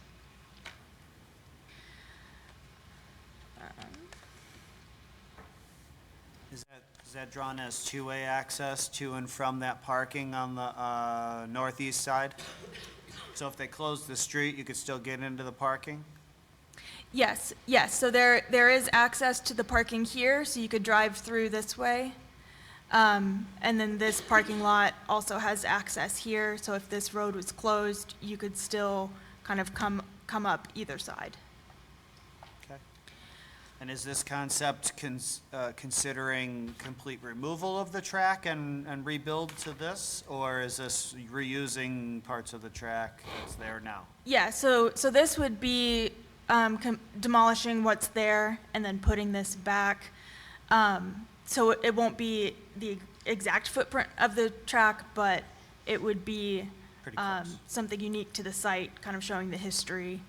Is that drawn as two-way access to and from that parking on the northeast side? So if they close the street, you could still get into the parking? Yes. So there is access to the parking here, so you could drive through this way. And then this parking lot also has access here, so if this road was closed, you could still kind of come up either side. Okay. And is this concept considering complete removal of the track and rebuild to this? Or is this reusing parts of the track that's there now? Yeah, so this would be demolishing what's there and then putting this back. So it won't be the exact footprint of the track, but it would be something unique to the site, kind of showing the history,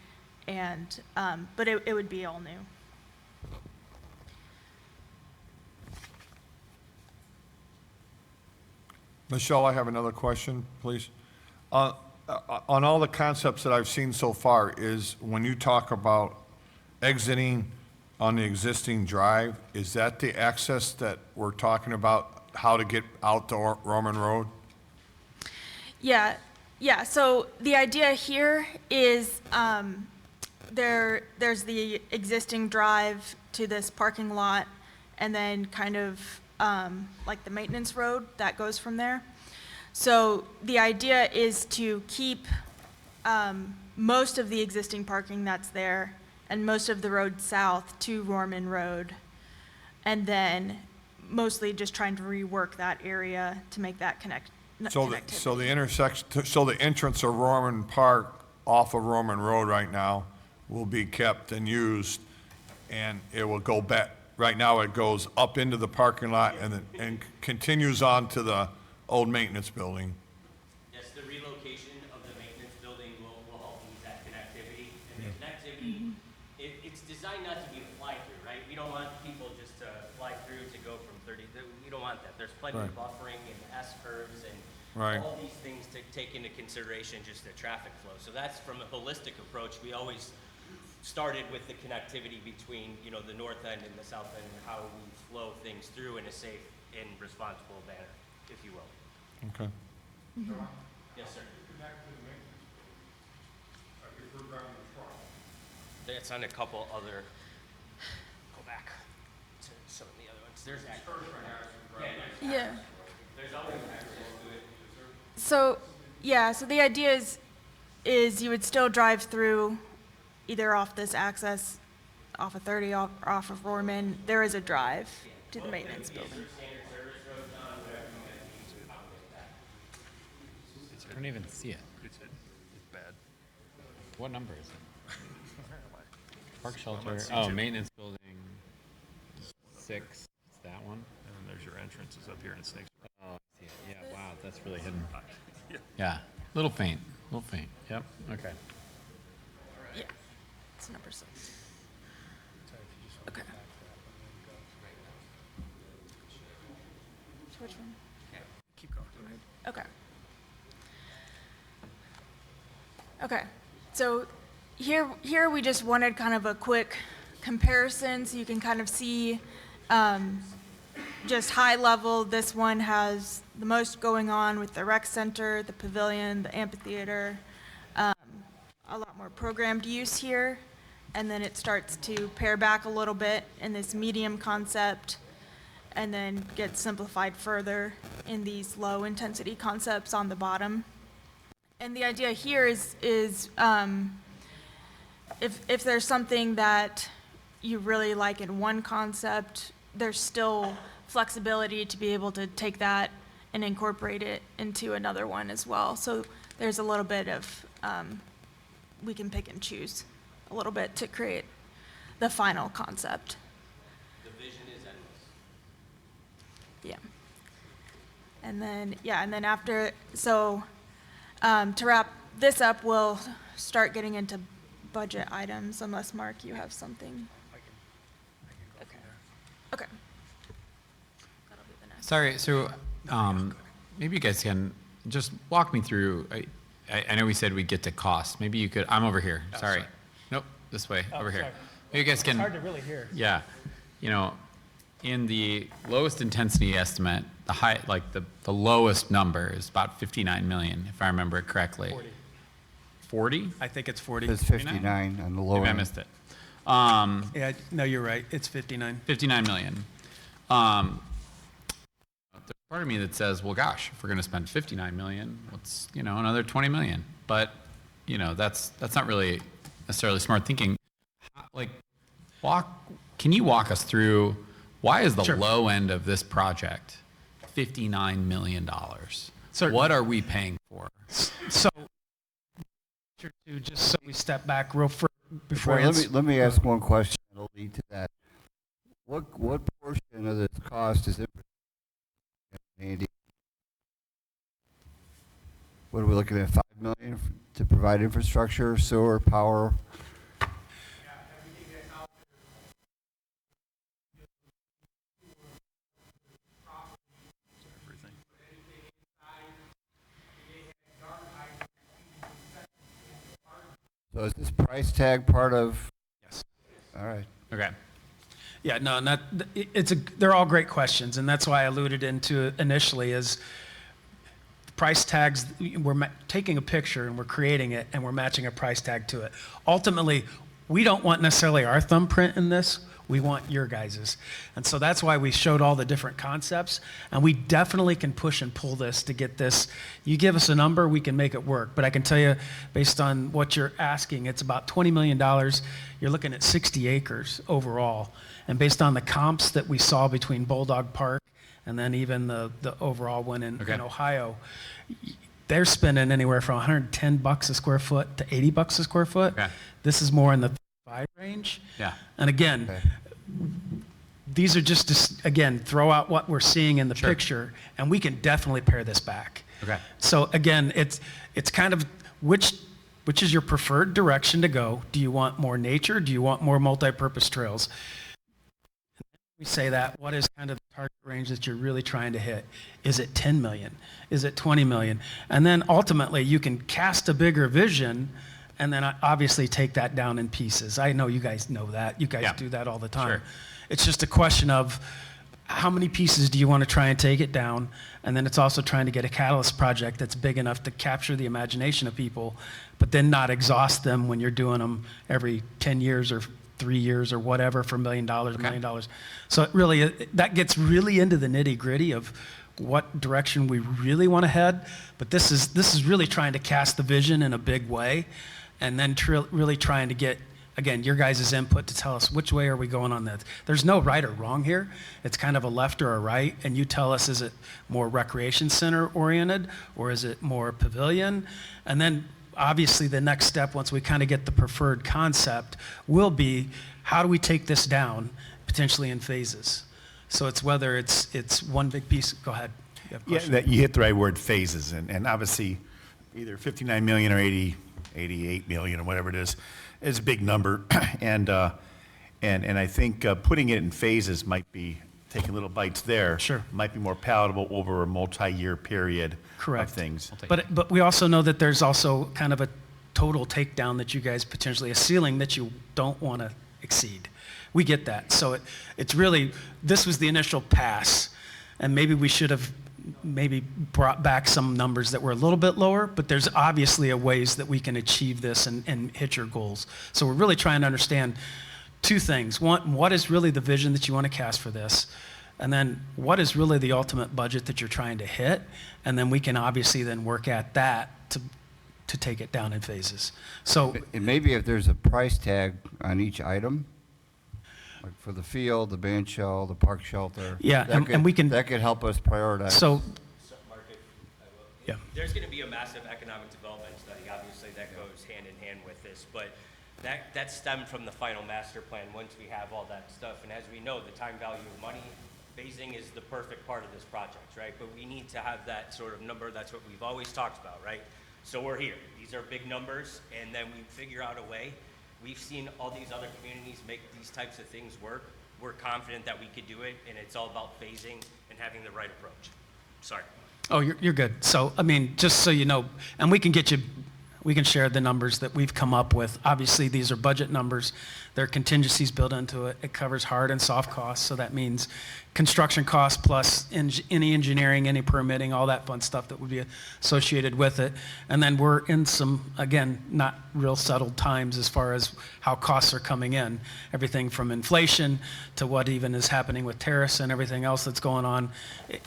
and but it would be all new. Michelle, I have another question, please. On all the concepts that I've seen so far, is when you talk about exiting on the existing drive, is that the access that we're talking about, how to get out to Roman Road? Yeah. So the idea here is there's the existing drive to this parking lot, and then kind of like the maintenance road that goes from there. So the idea is to keep most of the existing parking that's there and most of the road south to Rorman Road, and then mostly just trying to rework that area to make that connectivity. So the intersection, so the entrance of Roman Park off of Roman Road right now will be kept and used, and it will go back. Right now, it goes up into the parking lot and continues on to the old maintenance building. Yes, the relocation of the maintenance building will help ease that connectivity. And the connectivity, it's designed not to be a fly-through, right? We don't want people just to fly through to go from 30, we don't want that. There's plenty of buffering and S-curves and all these things to take into consideration, just the traffic flow. So that's from a holistic approach. We always started with the connectivity between, the north end and the south end, and how we flow things through in a safe and responsible manner, if you will. Okay. Yes, sir. It's on a couple other, go back to some of the other ones. There's Yeah. So, yeah, so the idea is you would still drive through either off this access, off of 30, off of Rohrman. There is a drive to the maintenance building. I don't even see it. It's bad. What number is it? Park shelter, oh, maintenance building 6, it's that one? And then there's your entrances up here in Snakes. Oh, I see it, yeah, wow, that's really hidden. Yeah, little faint, yep, okay. Yeah, it's number 6. Okay. So which one? Keep going. Okay. Okay, so here we just wanted kind of a quick comparison so you can kind of see just high level. This one has the most going on with the rec center, the pavilion, the amphitheater, a lot more programmed use here. And then it starts to pare back a little bit in this medium concept and then gets simplified further in these low intensity concepts on the bottom. And the idea here is if there's something that you really like in one concept, there's still flexibility to be able to take that and incorporate it into another one as well. So there's a little bit of, we can pick and choose a little bit to create the final concept. The vision is endless. Yeah. And then after, so to wrap this up, we'll start getting into budget items, unless, Mark, you have something. Okay. Okay. That'll be the next. Sorry, so maybe you guys can just walk me through, I know we said we'd get to cost, maybe you could, I'm over here, sorry. Nope, this way, over here. sorry. Maybe you guys can. It's hard to really hear. Yeah, in the lowest intensity estimate, the high, like the lowest number is about 59 million, if I remember it correctly. 40. 40? I think it's 40. It's 59 on the lower Maybe I end. missed it. Yeah, no, you're right. It's 59. 59 million. There's part of me that says, well, gosh, if we're going to spend 59 million, what's, another 20 million? But, that's not really necessarily smart thinking. Can you walk us through, why is the Sure. low end of this project $59 million? Certainly. What are we paying for? So, just so we step back real before Well, I let me ask one question that'll lead to that. What portion of this cost is infrastructure, Andy? What are we looking at, 5 million to provide infrastructure, sewer, power? So is this price tag part of? Yes. All right. Okay. Yeah, no, they're all great questions, and that's why I alluded into it initially is price tags, we're taking a picture and we're creating it and we're matching a price tag to it. Ultimately, we don't want necessarily our thumbprint in this, we want your guys's. And so that's why we showed all the different concepts, and we definitely can push and pull this to get this. You give us a number, we can make it work. But I can tell you, based on what you're asking, it's about $20 million. You're looking at 60 acres overall. And based on the comps that we saw between Bulldog Park and then even the overall one in Ohio, they're spending anywhere from $110 a square foot to $80 a square foot. Okay. This is more in the 5 range. Yeah. And again, these are just, again, throw out what we're seeing in the picture, and we can definitely pare this back. Okay. So again, it's kind of which is your preferred direction to go? Do you want more nature? Do you want more multi-purpose trails? We say that, what is kind of the target range that you're really trying to hit? Is it 10 million? Is it 20 million? And then ultimately, you can cast a bigger vision and then obviously take that down in pieces. I know you guys know that. You guys do that all the time. Sure. It's just a question of how many pieces do you want to try and take it down? And then it's also trying to get a catalyst project that's big enough to capture the imagination of people, but then not exhaust them when you're doing them every 10 years or 3 years or whatever for $1 million, $1 million. So it really, that gets really into the nitty gritty of what direction we really want to head. But this is really trying to cast the vision in a big way, and then really trying to get, again, your guys' input to tell us which way are we going on this. There's no right or wrong here. It's kind of a left or a right, and you tell us, is it more recreation center oriented, or is it more pavilion? And then obviously the next step, once we kind of get the preferred concept, will be how do we take this down, potentially in phases. So it's whether it's one big piece. Go ahead. You have a question? That you hit the right word, phases, and obviously either 59 million or 88 million or whatever it is a big number, and I think putting it in phases might be taking little bites there. Sure. Might be more palatable over a multi-year period. Correct. Of things. But we also know that there's also kind of a total takedown that you guys potentially, a ceiling that you don't want to exceed. We get that. So it's really, this was the initial pass, and maybe we should have maybe brought back some numbers that were a little bit lower, but there's obviously a ways that we can achieve this and hit your goals. So we're really trying to understand two things. One, what is really the vision that you want to cast for this? And then what is really the ultimate budget that you're trying to hit? And then we can obviously then work at that to take it down in phases. So And maybe if there's a price tag on each item, like for the field, the band shell, the park shelter. Yeah, that and we can- That could help us prioritize. So, Mark, if I will. Yeah. There's going to be a massive economic development study, obviously, that goes hand in hand with this, but that stemmed from the final master plan once we have all that stuff. And as we know, the time value of money, phasing is the perfect part of this project, right? But we need to have that sort of number. That's what we've always talked about, right? So we're here. These are big numbers, and then we figure out a way. We've seen all these other communities make these types of things work. We're confident that we could do it, and it's all about phasing and having the right approach. Sorry. oh, you're good. So, I mean, just so you know, and we can share the numbers that we've come up with. Obviously, these are budget numbers. There are contingencies built into it. It covers hard and soft costs, so that means construction costs plus any engineering, any permitting, all that fun stuff that would be associated with it. And then we're in some, again, not real settled times as far as how costs are coming in. Everything from inflation to what even is happening with tariffs and everything else that's going on.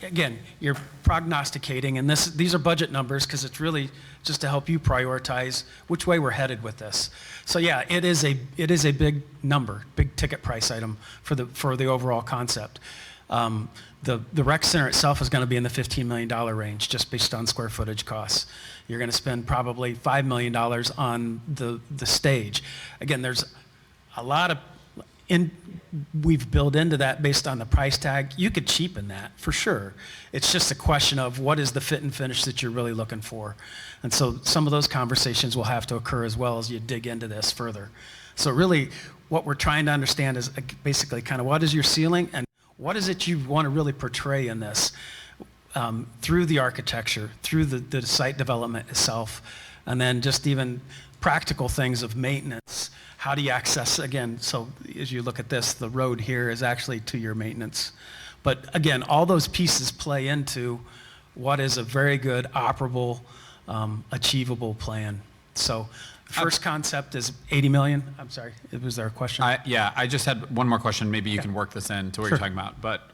Again, you're prognosticating, and these are budget numbers because it's really just to help you prioritize which way we're headed with this. So yeah, it is a big number, big ticket price item for the overall concept. The rec center itself is going to be in the $15 million range just based on square footage costs. You're going to spend probably $5 million on the stage. Again, there's a lot of we've built into that based on the price tag. You could cheapen that for sure. It's just a question of what is the fit and finish that you're really looking for. And so some of those conversations will have to occur as well as you dig into this further. So really what we're trying to understand is basically kind of what is your ceiling and what is it you want to really portray in this through the architecture, through the site development itself, and then just even practical things of maintenance. How do you access, again, so as you look at this, the road here is actually to your maintenance. But again, all those pieces play into what is a very good, operable, achievable plan. So first concept is 80 million. I'm sorry, was there a question? I just had one more question. Maybe you can work this in to what Sure. you're talking about. But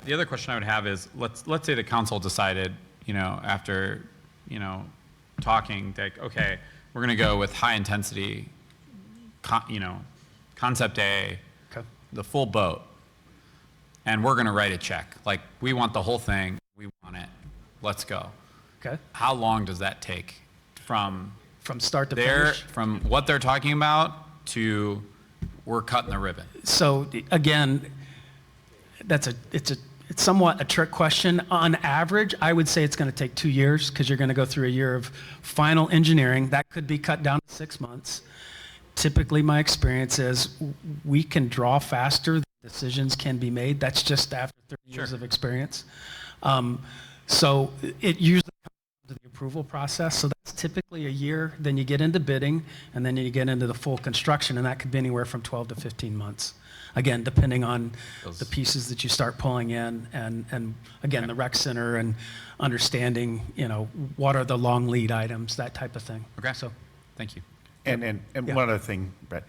the other question I would have is, let's say the council decided, after, talking, like, okay, we're going to go with high intensity, concept A, Okay. the full boat, and we're going to write a check. Like, we want the whole thing. We want it. Let's go. Okay. How long does that take from Start to there, finish? from what they're talking about to we're cutting the ribbon? So again, it's somewhat a trick question. On average, I would say it's going to take 2 years because you're going to go through a year of final engineering. That could be cut down to 6 months. Typically, my experience is we can draw faster. Decisions can be made. That's just after 30 years of experience. So it usually comes to the approval process. So that's typically a year, then you get into bidding, and then you get into the full construction, and that could be anywhere from 12 to 15 months. Again, depending on the pieces that you start pulling in, and again, the rec center and understanding, what are the long lead items, that type of thing. Okay. So, Thank you. And one other thing, Brett,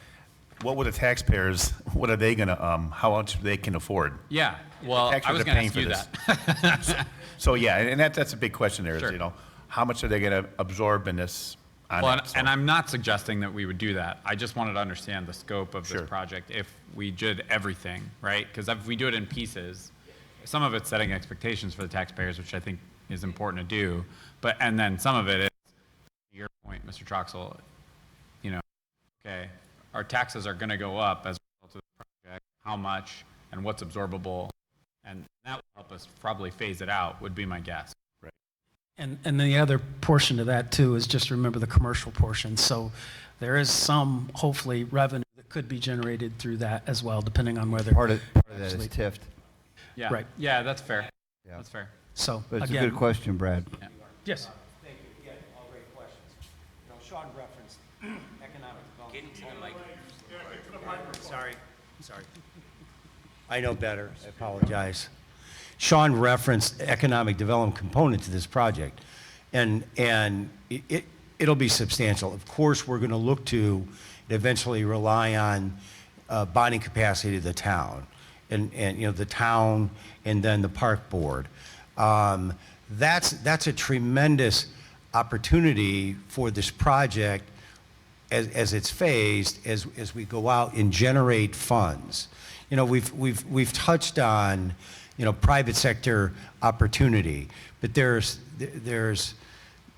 what would the taxpayers, what are they gonna, how much they can afford? Yeah, well, I Taxpayers was are going to paying ask for you this. that. So, yeah, and that's a big question there, is, Sure. how much are they gonna absorb in this? on Well, it? So- and I'm not suggesting that we would do that. I just wanted to understand the scope of Sure. this project if we did everything, right? Because if we do it in pieces, some of it's setting expectations for the taxpayers, which I think is important to do. And then some of it is, to your point, Mr. Troxel, okay, our taxes are going to go up as a result of the project. How much and what's absorbable? And that will help us probably phase it out, would be my guess. and the other portion of that too is just remember the commercial portion. So there is some, hopefully, revenue that could be generated through that as well, depending on whether. Part of that is actually- TIFT. Yeah. Right. Yeah, that's fair. Yeah. That's fair. So But it's a again, good question, Brad. yes. Thank you. Yeah, all great questions. Sean referenced economic development. Sorry. I know better. I apologize. Sean referenced economic development component to this project, and it'll be substantial. Of course, we're going to look to eventually rely on bonding capacity of the town, and the town, and then the park board. That's a tremendous opportunity for this project as it's phased, as we go out and generate funds. We've touched on, private sector opportunity, but there's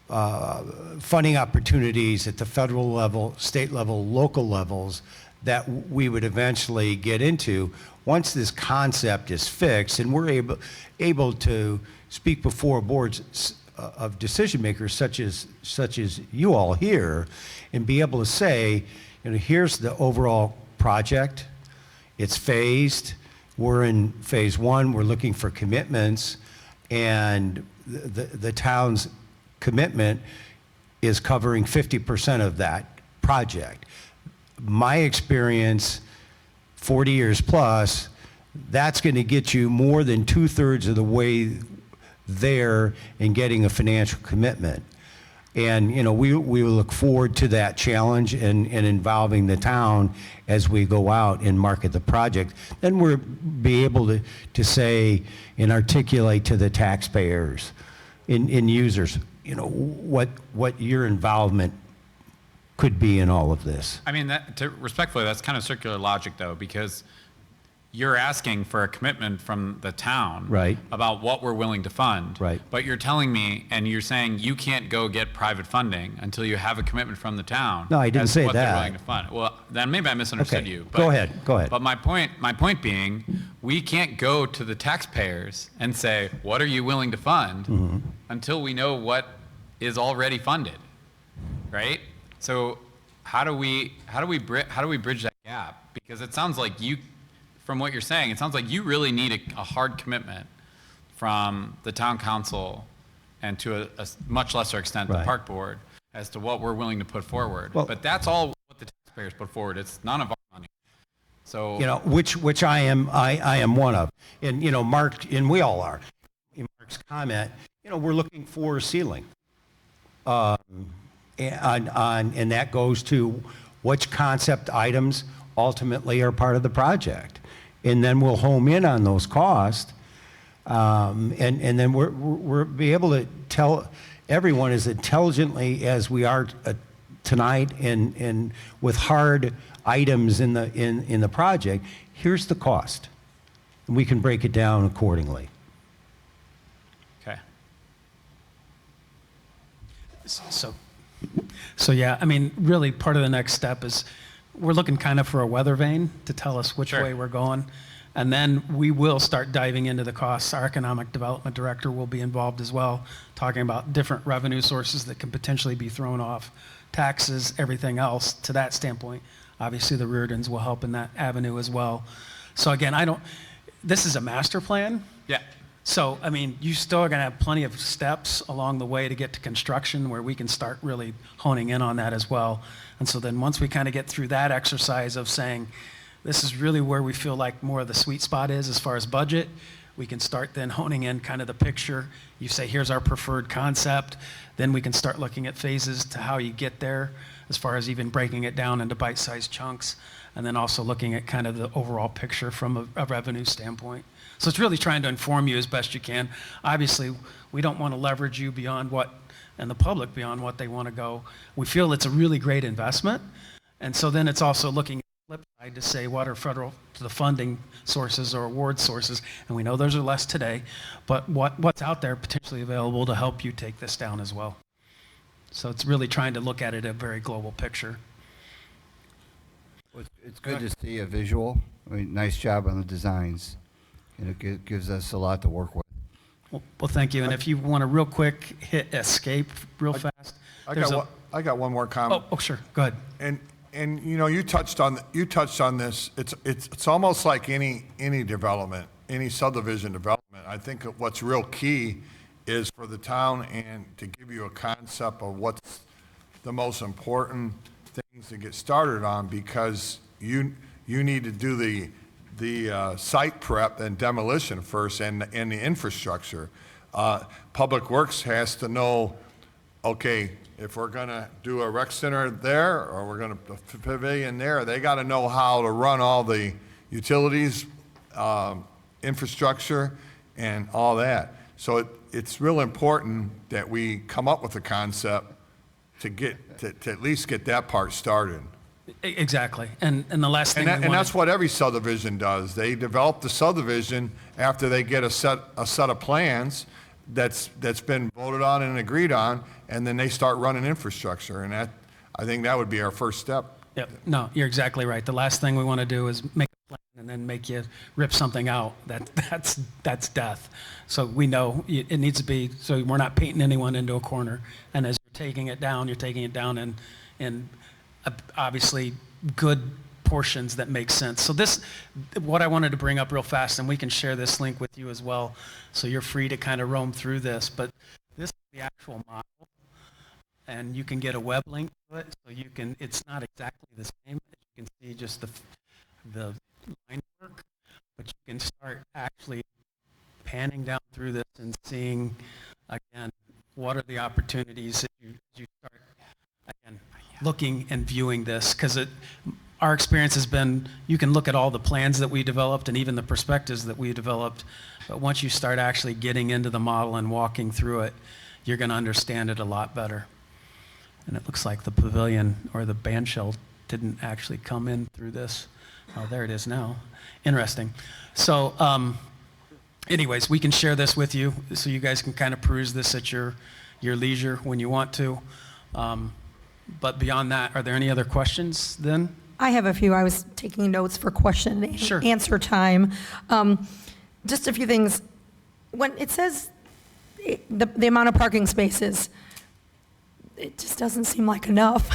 funding opportunities at the federal level, state level, local levels that we would eventually get into once this concept is fixed and we're able to speak before boards of decision makers such as you all here, and be able to say, here's the overall project. It's phased. We're in phase one. We're looking for commitments, and the town's commitment is covering 50% of that project. My experience, 40 years plus, that's going to get you more than 2/3 of the way there in getting a financial commitment. And, we look forward to that challenge and involving the town as we go out and market the project. Then we'll be able to say and articulate to the taxpayers and users, what your involvement could be in all of this. I mean, respectfully, that's kind of circular logic, though, because you're asking for a commitment from the town Right. about what we're willing to fund. Right. But you're telling me, and you're saying you can't go get private funding until you have a commitment from the town. No, I didn't as to say what they're that. willing to fund. Well, then maybe I misunderstood Okay, you. go ahead. But my point being, we can't go to the taxpayers and say, what are you willing to fund, Mm-hmm. until we know what is already funded, right? So how do we bridge that gap? Because it sounds like from what you're saying, it sounds like you really need a hard commitment from the town council, and to a much lesser extent, the Right. park board, as to what we're willing to put forward. Well- But that's all what the taxpayers put forward. It's none of our money. So, Which I am one of. And, Mark, and we all are. In Mark's comment, we're looking for a ceiling. And that goes to which concept items ultimately are part of the project. And then we'll home in on those costs. And then we'll be able to tell everyone as intelligently as we are tonight, and with hard items in the project, here's the cost. And we can break it down accordingly. okay. So yeah, I mean, really part of the next step is we're looking kind of for a weather vane to tell us which Sure. way we're going. And then we will start diving into the costs. Our economic development director will be involved as well, talking about different revenue sources that can potentially be thrown off, taxes, everything else to that standpoint. Obviously, the Reardons will help in that avenue as well. So again, this is a master plan. Yeah. So, I mean, you still are going to have plenty of steps along the way to get to construction where we can start really honing in on that as well. And so then once we kind of get through that exercise of saying, this is really where we feel like more of the sweet spot is as far as budget, we can start then honing in kind of the picture. You say, here's our preferred concept. Then we can start looking at phases to how you get there, as far as even breaking it down into bite-sized chunks, and then also looking at kind of the overall picture from a revenue standpoint. So it's really trying to inform you as best you can. Obviously, we don't want to leverage you beyond what, and the public beyond what they want to go. We feel it's a really great investment. And so then it's also looking at the flip side to say what are the funding sources or award sources. And we know those are less today, but what's out there potentially available to help you take this down as well. So it's really trying to look at it a very global picture. Well, it's good to see a visual. I mean, nice job on the designs. And it gives us a lot to work with. Well, thank you. And if you want to real quick hit escape real fast. I got one more comment. Oh, sure. Go ahead. And you know, you touched on this. It's almost like any development, any subdivision development. I think what's real key is for the town and to give you a concept of what's the most important things to get started on, because you need to do the site prep and demolition first, and the infrastructure. Public Works has to know, okay, if we're gonna do a rec center there, or we're gonna a pavilion there, they gotta know how to run all the utilities, infrastructure, and all that. So it's real important that we come up with a concept to at least get that part started. Exactly. And the last thing And that's what every subdivision does. They develop the subdivision after they get a set of plans that's been voted on and agreed on, and then they start running infrastructure. And I think that would be our first step. Yep. No, you're exactly right. The last thing we want to do is make a plan and then make you rip something out. That's death. So we know it needs to be, so we're not painting anyone into a corner. And as you're taking it down in obviously good portions that make sense. So what I wanted to bring up real fast, and we can share this link with you as well, so you're free to kind of roam through this, but this is the actual model, and you can get a web link to it, so it's not exactly the same. You can see just the line work, but you can start actually panning down through this and seeing, again, what are the opportunities as you start, again, looking and viewing this, because our experience has been, you can look at all the plans that we developed and even the perspectives that we developed, but once you start actually getting into the model and walking through it, you're going to understand it a lot better. And it looks like the pavilion or the band shell didn't actually come in through this. Oh, there it is now. Interesting. So anyways, we can share this with you so you guys can kind of peruse this at your leisure when you want to. But beyond that, are there any other questions then? I have a few. I was taking notes for question and Sure. answer time. Just a few things. When it says the amount of parking spaces, it just doesn't seem like enough.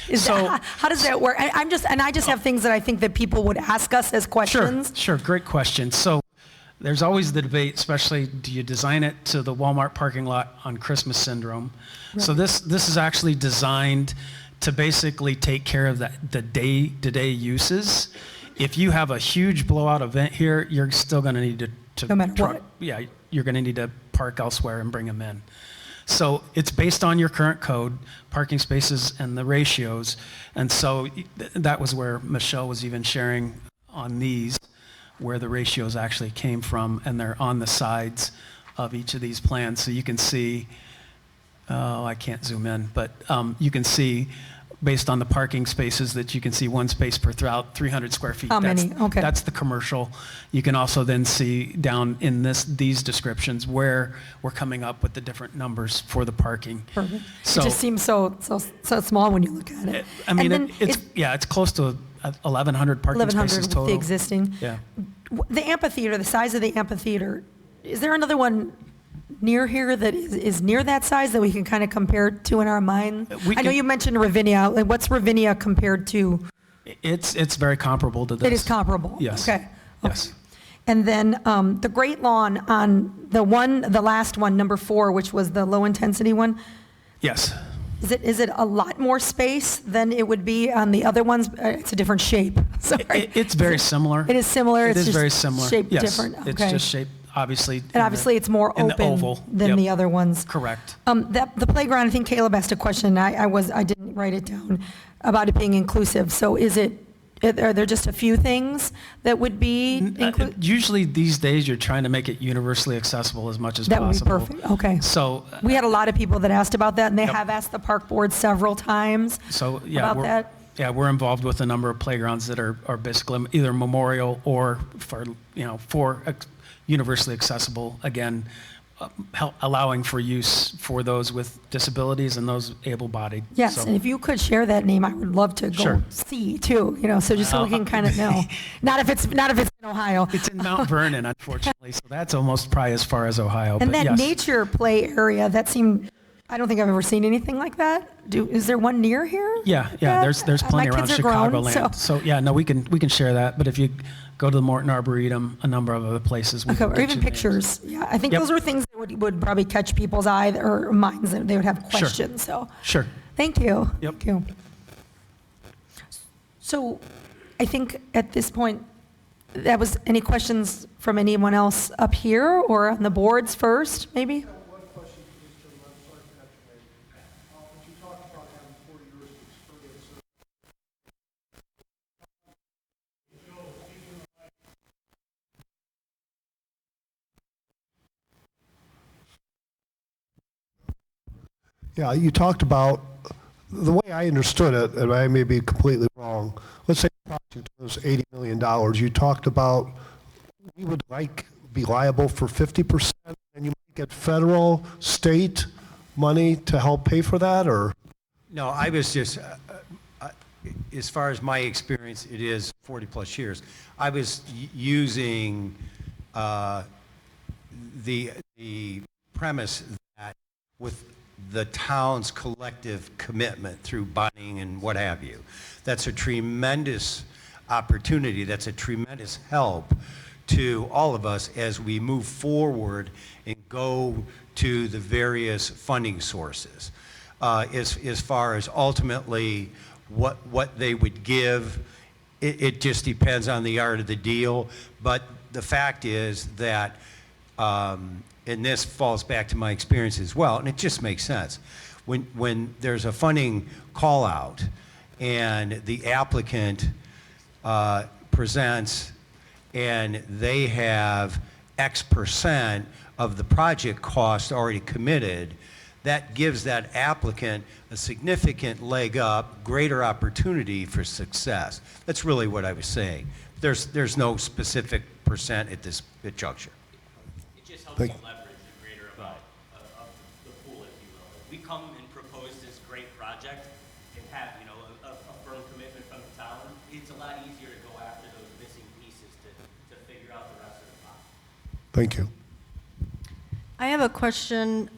How does that work? I just have things that I think that people would ask us as questions. Sure, great question. So there's always the debate, especially do you design it to the Walmart parking lot on Christmas syndrome? Right. So this is actually designed to basically take care of the day-to-day uses. If you have a huge blowout event here, you're still going to need to no matter what. Yeah, you're going to need to park elsewhere and bring them in. So it's based on your current code, parking spaces and the ratios. And so that was where Michelle was even sharing on these, where the ratios actually came from, and they're on the sides of each of these plans. So you can see, I can't zoom in, but you can see based on the parking spaces that you can see one space per 300 square feet. How many? Okay. That's the commercial. You can also then see down in these descriptions where we're coming up with the different numbers for the parking. Perfect. So, it just seems so small when you look at it. I mean, it's close to 1,100 parking spaces total. With the existing. Yeah. The amphitheater, the size of the amphitheater, is there another one near here that is near that size that we can kind of compare to in our mind? I know you mentioned Ravinia. Like, what's Ravinia compared to? It's very comparable to this. It is comparable? Yes. Okay. Yes. And then the Great Lawn on the last one, number 4, which was the low-intensity one, Yes. is it a lot more space than it would be on the other ones? It's a different shape, sorry. It's very similar. It is similar? It It's is just very similar. shaped Yes, different? it's Okay. just shaped, obviously. And obviously, it's more in the open oval. than Yep. the other ones. Correct. The playground, I think Caleb asked a question, I didn't write it down, about it being inclusive. So are there just a few things that would be included? Usually these days, you're trying to make it universally accessible as much as That would be possible. perfect, okay. So, We had a lot of people that asked about that, and they Yep. have asked the park board several times yeah, about that. we're involved with a number of playgrounds that are basically either memorial or for universally accessible, again, allowing for use for those with disabilities and those able-bodied. Yes, So- and if you could share that name, I would love to go Sure. see too, so just so we can kind of know. Not if it's in Ohio. It's in Mount Vernon, unfortunately, so that's almost probably as far as Ohio, And but that yes. nature play area, I don't think I've ever seen anything like that. Is there one near here? Yeah, there's plenty My around kids are grown, Chicagoland. So yeah, no, we can share that, but if you go to the Morton Arboretum, a number of other places. we Okay, can or get even you names. pictures. Yeah, I think Yep. those are things that would probably catch people's eye or minds, that they would have questions, so. Sure. Thank you. Yep. Thank you. So I think at this point, any questions from anyone else up here or on the boards first, maybe? Yeah, you talked about, the way I understood it, and I may be completely wrong, let's say the project was $80 million. You talked about we would be liable for 50%, and you might get federal, state money to help pay for that, or? No, I was just, as far as my experience, it is 40-plus years. I was using the premise that with the town's collective commitment through bonding and what have you, that's a tremendous opportunity, that's a tremendous help to all of us as we move forward and go to the various funding sources. As far as ultimately what they would give, it just depends on the art of the deal. But the fact is that, and this falls back to my experience as well, and it just makes sense. When there's a funding call out and the applicant presents and they have X% of the project cost already committed, that gives that applicant a significant leg up, greater opportunity for success. That's really what I was saying. There's no specific percent at this juncture. It just helps you leverage the greater amount of the pool, if you will. If we come and propose this great project and have, a firm commitment from the town, it's a lot easier to go after those missing pieces to figure out the rest of the pie. Thank you. I have a question.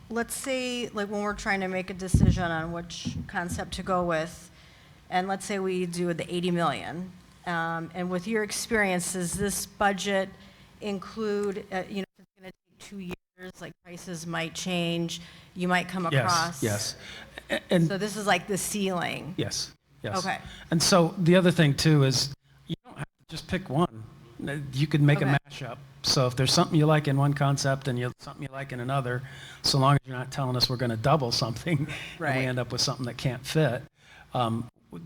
Let's say, like, when we're trying to make a decision on which concept to go with, and let's say we do the 80 million, and with your experience, does this budget include, if it's going to take 2 years, like prices might change, you might come across? Yes. And So this is like the ceiling? yes. Okay. And so the other thing too is you don't have to just pick one. You could make Okay. a mashup. So if there's something you like in one concept and something you like in another, so long as you're not telling us we're going to double something and Right. we end up with something that can't fit,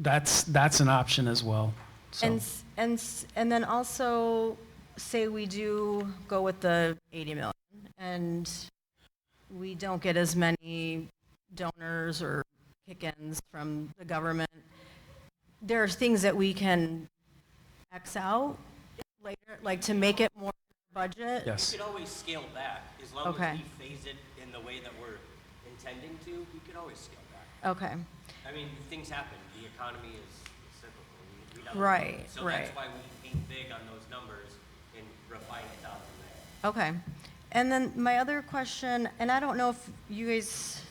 that's an option as well. So, And then also, say we do go with the 80 million, and we don't get as many donors or kick-ins from the government, there are things that we can X out later, like to make it more budget? yes. We could always scale back, as long Okay. as we phase it in the way that we're intending to, we could always scale back. Okay, I mean, things happen, the economy is cyclical. We don't know. Right, So right. that's why we aim big on those numbers and refine it down from there. okay. And then my other question, and I don't know if you guys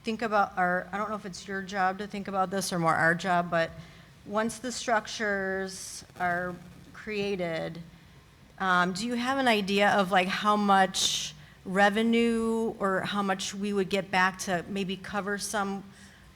think about, or I don't know if it's your job to think about this or more our job, but once the structures are created, do you have an idea of like how much revenue or how much we would get back to maybe cover some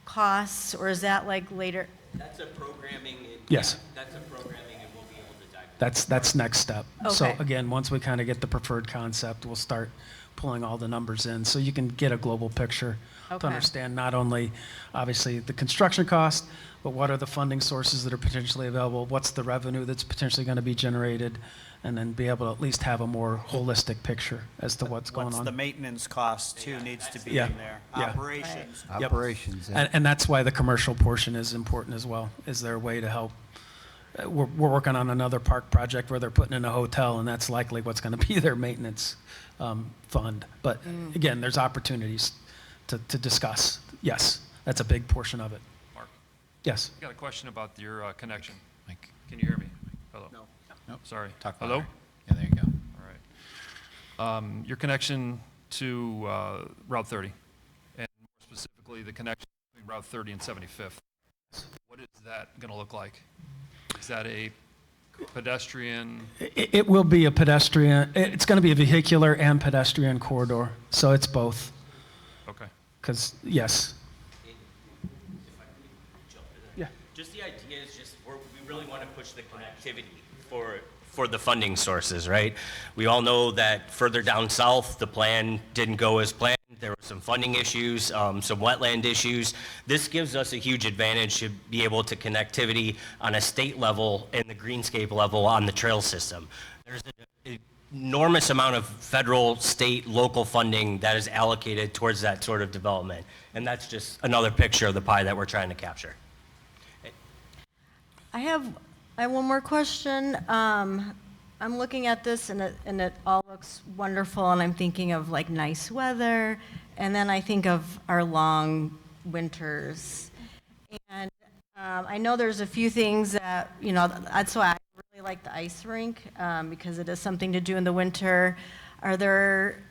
costs, or is that like later? That's a programming. Yes. That's a programming, and we'll be able to dive. That's next step. So Okay. again, once we kind of get the preferred concept, we'll start pulling all the numbers in so you can get a global picture to Okay. understand not only obviously the construction cost, but what are the funding sources that are potentially available, what's the revenue that's potentially going to be generated, and then be able to at least have a more holistic picture as to what's going What's on. the maintenance cost too needs to be Yeah. in there. Yeah. Operations. Yep. Operations. yeah. And that's why the commercial portion is important as well. Is there a way to help? We're working on another park project where they're putting in a hotel, and that's likely what's going to be their maintenance fund. But again, there's opportunities to discuss. Yes, that's a big portion of it. Mark, Yes. I got a question about your connection. Mike. Can you hear me? Hello? No. Nope. Sorry. Talk Hello? louder. Yeah, there you go. All right. Your connection to Route 30, and more specifically, the connection between Route 30 and 75th. What is that going to look like? Is that a pedestrian? It will be a pedestrian, it's going to be a vehicular and pedestrian corridor. So it's both. Okay. Because, yes. Yeah. Just the idea is just, we really want to push the connectivity for the funding sources, right? We all know that further down south, the plan didn't go as planned. There were some funding issues, some wetland issues. This gives us a huge advantage to be able to connectivity on a state level and the greenscape level on the trail system. There's an enormous amount of federal, state, local funding that is allocated towards that sort of development. And that's just another picture of the pie that we're trying to capture. I have one more question. I'm looking at this and it all looks wonderful, and I'm thinking of like nice weather, and then I think of our long winters. And I know there's a few things that, that's why I really like the ice rink, because it is something to do in the winter. Are there,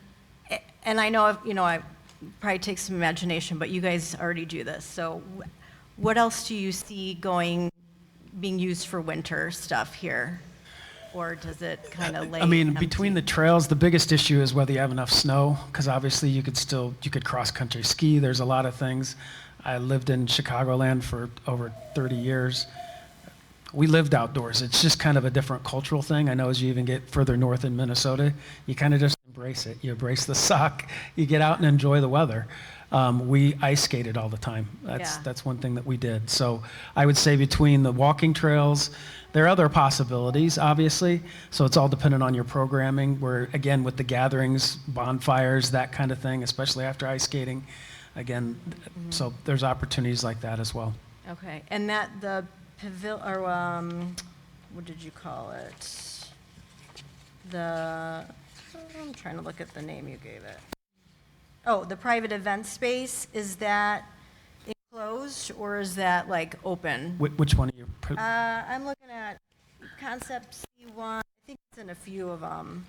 and I know, I probably takes some imagination, but you guys already do this. So what else do you see being used for winter stuff here? Or does it kind of lay I mean, empty? between the trails, the biggest issue is whether you have enough snow, because obviously you could cross-country ski. There's a lot of things. I lived in Chicagoland for over 30 years. We lived outdoors. It's just kind of a different cultural thing. I know as you even get further north in Minnesota, you kind of just embrace it. You embrace the suck. You get out and enjoy the weather. We ice skated all the time. That's one thing that we did. So I would say between the walking trails, there are other possibilities, obviously. So it's all dependent on your programming. Where again, with the gatherings, bonfires, that kind of thing, especially after ice skating. Again, so there's opportunities like that as well. Okay, and the pavilion, or what did you call it? I'm trying to look at the name you gave it. Oh, the private event space, is that enclosed or is that like open? Which one are you? I'm looking at concept C1. I think it's in a few of them.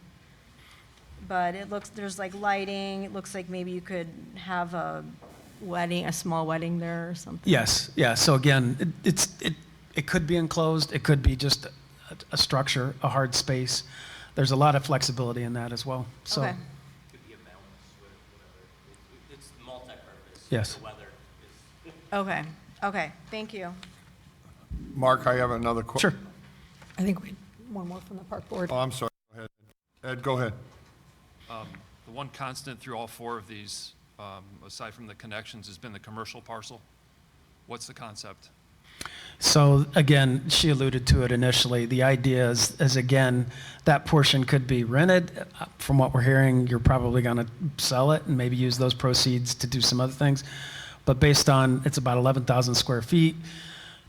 But there's like lighting. It looks like maybe you could have a small wedding there or something. Yes, yeah. So again, it could be enclosed. It could be just a structure, a hard space. There's a lot of flexibility in that as well. So. Okay. Could be a balance with whatever. It's multi-purpose. Yes. The weather is. Okay, thank you. Mark, I have another question. Sure. I think we, one more from the park board. Oh, I'm sorry. Go ahead. Ed, go ahead. The one constant through all four of these, aside from the connections, has been the commercial parcel. What's the concept? So again, she alluded to it initially. The idea is again, that portion could be rented. From what we're hearing, you're probably going to sell it and maybe use those proceeds to do some other things. But based on, it's about 11,000 square feet,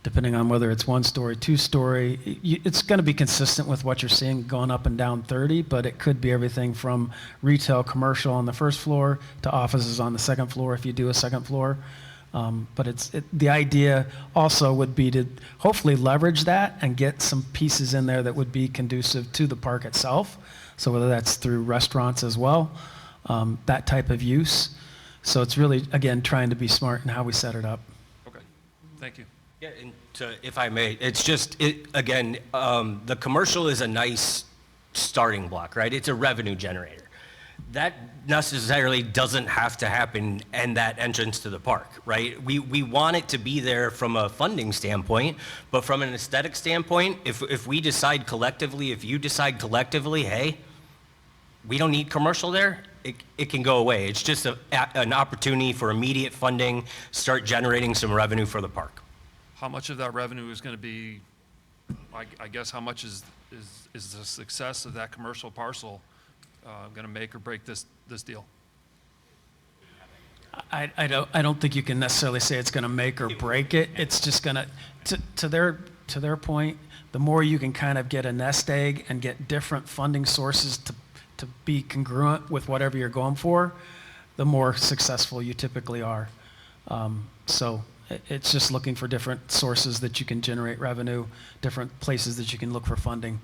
depending on whether it's 1-story, 2-story, it's going to be consistent with what you're seeing going up and down 30, but it could be everything from retail, commercial on the first floor to offices on the second floor if you do a second floor. But the idea also would be to hopefully leverage that and get some pieces in there that would be conducive to the park itself. So whether that's through restaurants as well, that type of use. So it's really, again, trying to be smart in how we set it up. Okay, thank you. Yeah, and if I may, it's just, again, the commercial is a nice starting block, right? It's a revenue generator. That necessarily doesn't have to happen in that entrance to the park, right? We want it to be there from a funding standpoint, but from an aesthetic standpoint, if we decide collectively, if you decide collectively, hey, we don't need commercial there, it can go away. It's just an opportunity for immediate funding, start generating some revenue for the park. How much of that revenue is going to be, I guess, how much is the success of that commercial parcel going to make or break this deal? I don't think you can necessarily say it's going to make or break it. It's just going to their point, the more you can kind of get a nest egg and get different funding sources to be congruent with whatever you're going for, the more successful you typically are. So it's just looking for different sources that you can generate revenue, different places that you can look for funding.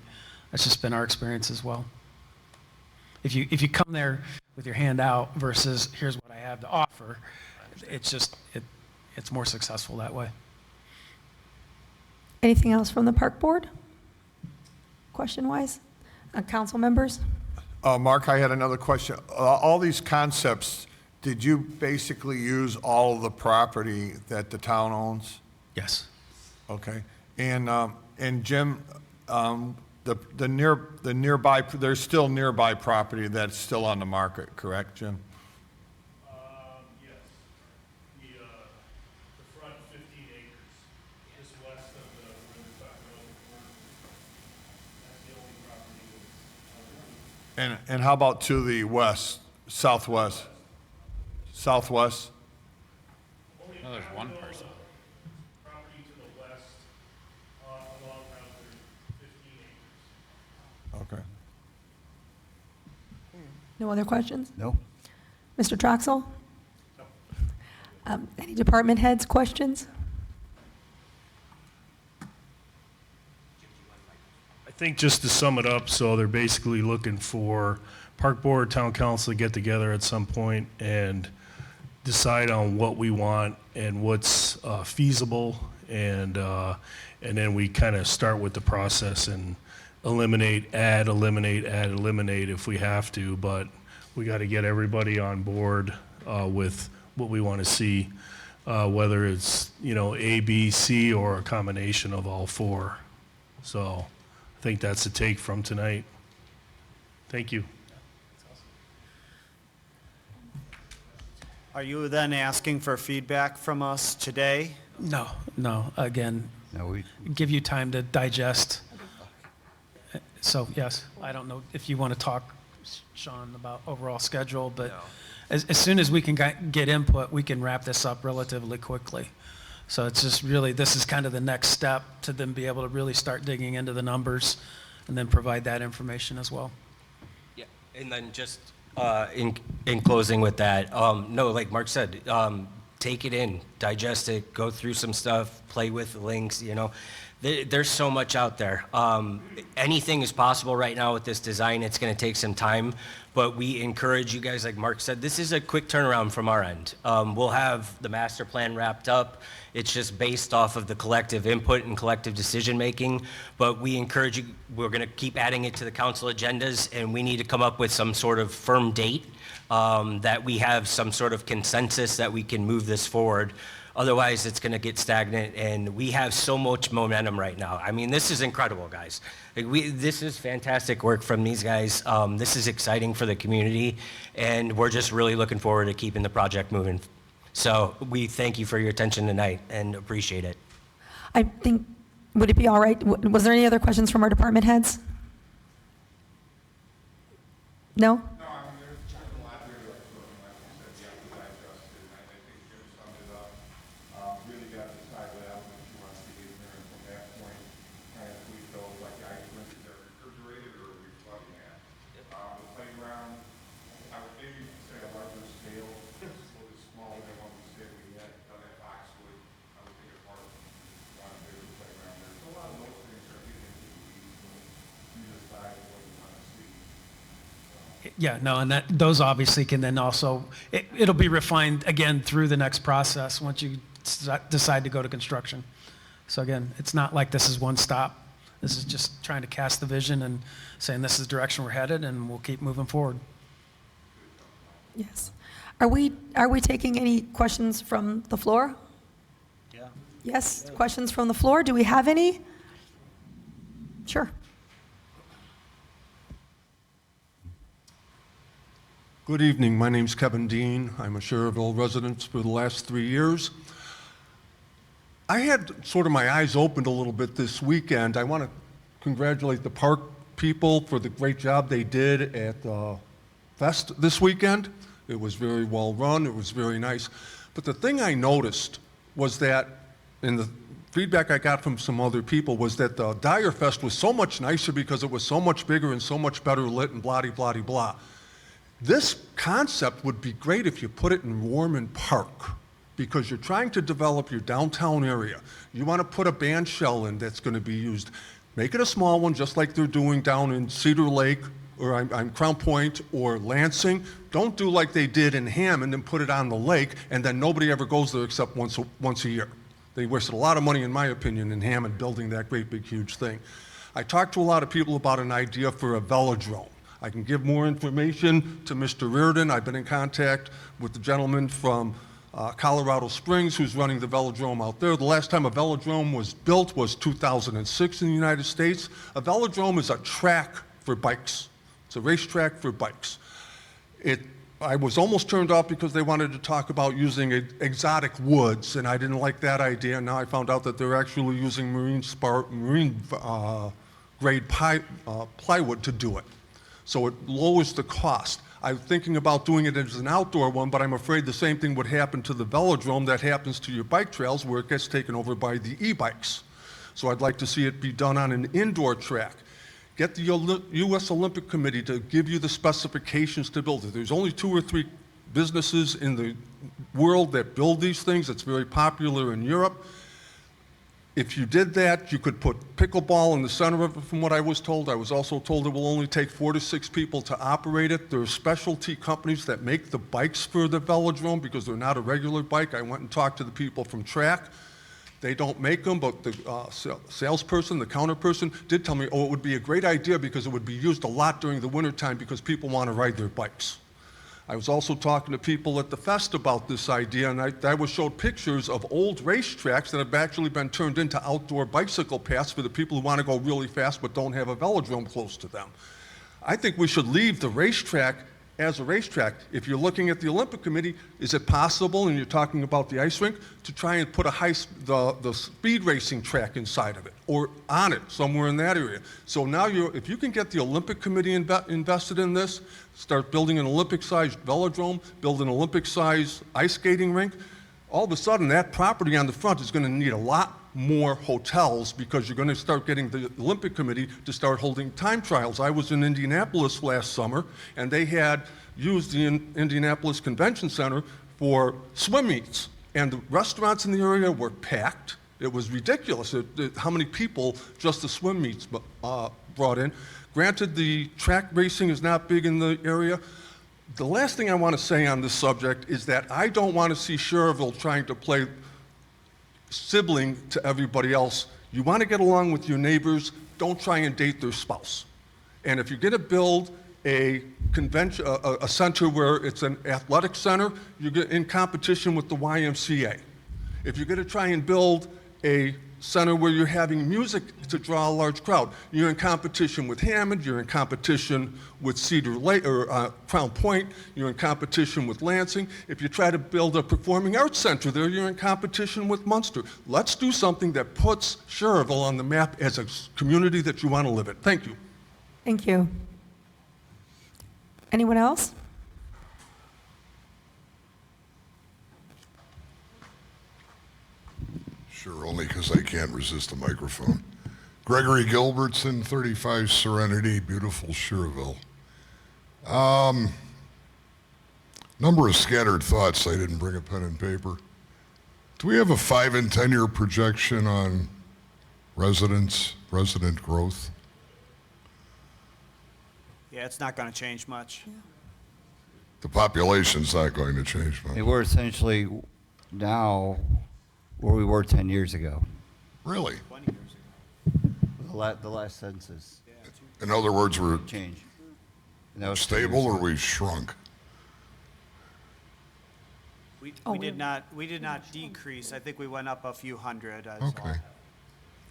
That's just been our experience as well. If you come there with your hand out versus here's what I have to offer, it's more successful that way. Anything else from the park board? Question-wise? Council members? Mark, I had another question. All these concepts, did you basically use all of the property that the town owns? Yes. Okay. And Jim, the nearby, there's still nearby property that's still on the market, correct, Jim? Yes. The front 15 acres, just west of the Riverside Road. That's the only property that's. And how about to the west, southwest? Southwest? No, there's one parcel. Property to the west, along Route 15 acres. Okay. No other questions? No? Mr. Troxel? Any department heads, questions? I think just to sum it up, so they're basically looking for park board, town council to get together at some point and decide on what we want and what's feasible, and then we kind of start with the process and eliminate, add, eliminate, add, eliminate if we have to, but we got to get everybody on board with what we want to see, whether it's, A, B, C, or a combination of all four. So I think that's the take from tonight. Thank you. Are you then asking for feedback from us today? No. Again, No, give you time to digest. So yes, I don't know if you want to talk, Sean, about overall schedule, but as soon as we can get input, we can wrap this up relatively quickly. So it's just really, this is kind of the next step to then be able to really start digging into the numbers and then provide that information as well. Yeah, and then just in closing with that, no, like Mark said, take it in, digest it, go through some stuff, play with the links, There's so much out there. Anything is possible right now with this design. It's going to take some time, but we encourage you guys, like Mark said, this is a quick turnaround from our end. We'll have the master plan wrapped up. It's just based off of the collective input and collective decision-making, but we encourage you, we're going to keep adding it to the council agendas, and we need to come up with some sort of firm date that we have some sort of consensus that we can move this forward. Otherwise, it's going to get stagnant, and we have so much momentum right now. I mean, this is incredible, guys. This is fantastic work from these guys. This is exciting for the community, and we're just really looking forward to keeping the project moving. So we thank you for your attention tonight and appreciate it. I think, would it be all right? Was there any other questions from our department heads? No? Yeah, no, and those obviously can then also, it'll be refined again through the next process once you decide to go to construction. So again, it's not like this is one stop. This is just trying to cast the vision and saying this is the direction we're headed, and we'll keep moving forward. Yes. Are we taking any questions from the floor? Yeah. Yes, questions from the floor? Do we have any? Sure. Good evening. My name's Kevin Dean. I'm a Schererville resident for the last 3 years. I had sort of my eyes opened a little bit this weekend. I want to congratulate the park people for the great job they did at the fest this weekend. It was very well run. It was very nice. But the thing I noticed was that, in the feedback I got from some other people, was that the Dyer Fest was so much nicer because it was so much bigger and so much better lit and blah, blah, blah, blah. This concept would be great if you put it in Warman Park, because you're trying to develop your downtown area. You want to put a band shell in that's going to be used. Make it a small one, just like they're doing down in Cedar Lake, or I'm Crown Point, or Lansing. Don't do like they did in Hammond and put it on the lake, and then nobody ever goes there except once a year. They wasted a lot of money, in my opinion, in Hammond building that great big huge thing. I talked to a lot of people about an idea for a velodrome. I can give more information to Mr. Reardon. I've been in contact with the gentleman from Colorado Springs who's running the velodrome out there. The last time a velodrome was built was 2006 in the United States. A velodrome is a track for bikes. It's a racetrack for bikes. I was almost turned off because they wanted to talk about using exotic woods, and I didn't like that idea. Now I found out that they're actually using marine grade plywood to do it. So it lowers the cost. I'm thinking about doing it as an outdoor one, but I'm afraid the same thing would happen to the velodrome that happens to your bike trails, where it gets taken over by the e-bikes. So I'd like to see it be done on an indoor track. Get the U.S. Olympic Committee to give you the specifications to build it. There's only 2 or 3 businesses in the world that build these things. It's very popular in Europe. If you did that, you could put pickleball in the center of it, from what I was told. I was also told it will only take 4 to 6 people to operate it. There are specialty companies that make the bikes for the velodrome because they're not a regular bike. I went and talked to the people from Track. They don't make them, but the salesperson, the counter person, did tell me, it would be a great idea because it would be used a lot during the wintertime because people want to ride their bikes. I was also talking to people at the fest about this idea, and I was showed pictures of old racetracks that have actually been turned into outdoor bicycle paths for the people who want to go really fast but don't have a velodrome close to them. I think we should leave the racetrack as a racetrack. If you're looking at the Olympic Committee, is it possible, and you're talking about the ice rink, to try and put the speed racing track inside of it, or on it, somewhere in that area? So now if you can get the Olympic Committee invested in this, start building an Olympic-sized velodrome, build an Olympic-sized ice skating rink, all of a sudden that property on the front is going to need a lot more hotels because you're going to start getting the Olympic Committee to start holding time trials. I was in Indianapolis last summer, and they had used the Indianapolis Convention Center for swim meets, and the restaurants in the area were packed. It was ridiculous how many people just the swim meets brought in. Granted, the track racing is not big in the area. The last thing I want to say on this subject is that I don't want to see Schererville trying to play sibling to everybody else. You want to get along with your neighbors, don't try and date their spouse. And if you're going to build a convention, a center where it's an athletic center, you're in competition with the YMCA. If you're going to try and build a center where you're having music to draw a large crowd, you're in competition with Hammond, you're in competition with Cedar Lake or Crown Point, you're in competition with Lansing. If you try to build a performing arts center there, you're in competition with Munster. Let's do something that puts Schererville on the map as a community that you want to live in. Thank you. Thank you. Anyone else? Sure, only because I can't resist the microphone. Gregory Gilbertson, 35 Serenity, beautiful Schererville. Number of scattered thoughts. I didn't bring a pen and paper. Do we have a 5 and 10 year projection on resident growth? Yeah, it's not going to change much. The population's not going to change much. We're essentially now where we were 10 years ago. Really? 20 years ago. The last sentence is In other words, we're change. And that was 2 stable years or ago. we've shrunk? We did not decrease. I think we went up a few hundred. I saw. Okay.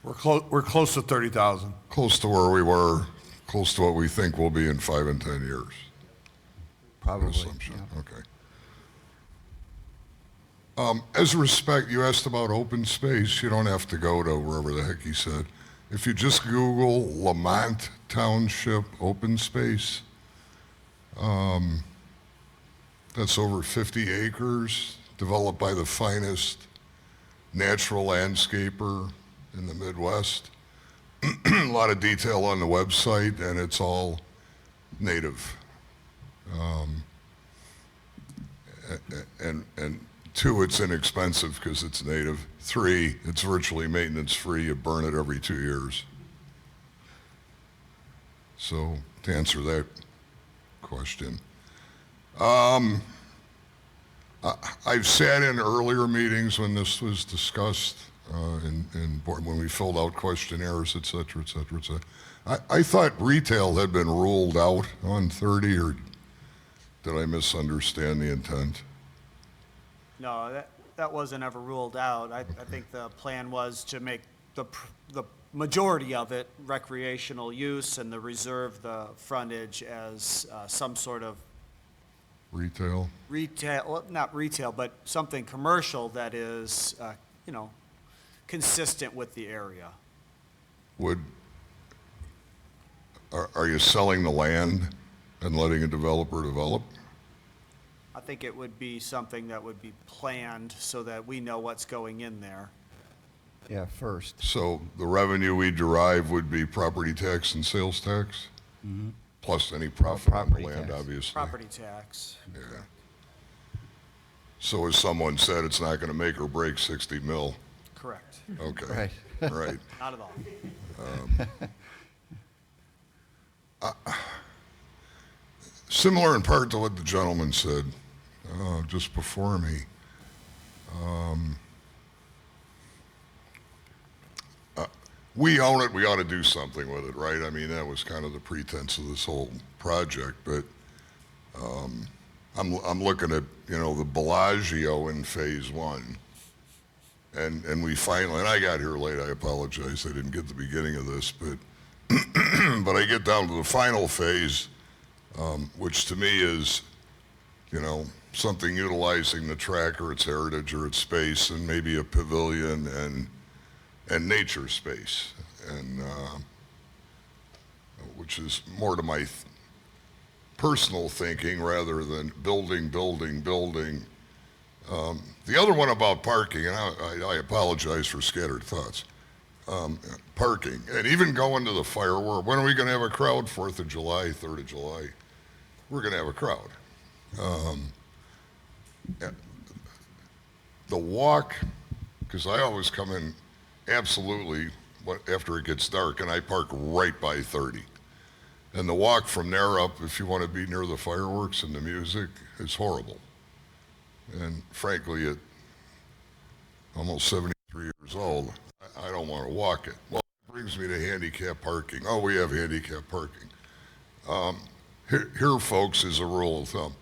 We're close to 30,000. Close to where we were, close to what we think we'll be in 5 and 10 years. Probably. Assumption, yeah. okay. As a respect, you asked about open space. You don't have to go to wherever the heck he said. If you just Google Lamont Township open space, that's over 50 acres, developed by the finest natural landscaper in the Midwest. A lot of detail on the website, and it's all native. And 2, it's inexpensive because it's native. 3, it's virtually maintenance-free. You burn it every 2 years. So to answer that question, I've sat in earlier meetings when this was discussed, when we filled out questionnaires, et cetera, et cetera, et cetera. I thought retail had been ruled out on 30, or did I misunderstand the intent? No, that wasn't ever ruled out. I think the plan was to make the majority of it recreational use and to reserve the frontage as some sort of Retail? well, not retail, but something commercial that is, consistent with the area. Are you selling the land and letting a developer develop? I think it would be something that would be planned so that we know what's going in there. Yeah, first. So the revenue we derive would be property tax and sales tax? Mhm. Plus any profit on the property land, tax. obviously. Property tax. Yeah. So as someone said, it's not going to make or break 60 mil. Correct. Okay. Right. Right. Not at all. Similar in part to what the gentleman said just before me. We own it, we ought to do something with it, right? I mean, that was kind of the pretense of this whole project, but I'm looking at, the Bellagio in phase 1. And we finally, and I got here late, I apologize, I didn't get the beginning of this, but but I get down to the final phase, which to me is, something utilizing the track or its heritage or its space, and maybe a pavilion and nature space, and which is more to my personal thinking rather than building. The other one about parking, and I apologize for scattered thoughts. Parking, and even going to the firework. When are we going to have a crowd? 4th of July, 3rd of July. We're going to have a crowd. The walk, because I always come in absolutely after it gets dark, and I park right by 30. And the walk from there up, if you want to be near the fireworks and the music, is horrible. And frankly, at almost 73 years old, I don't want to walk it. Well, it brings me to handicap parking. Oh, we have handicap parking. Here, folks, is a rule of thumb.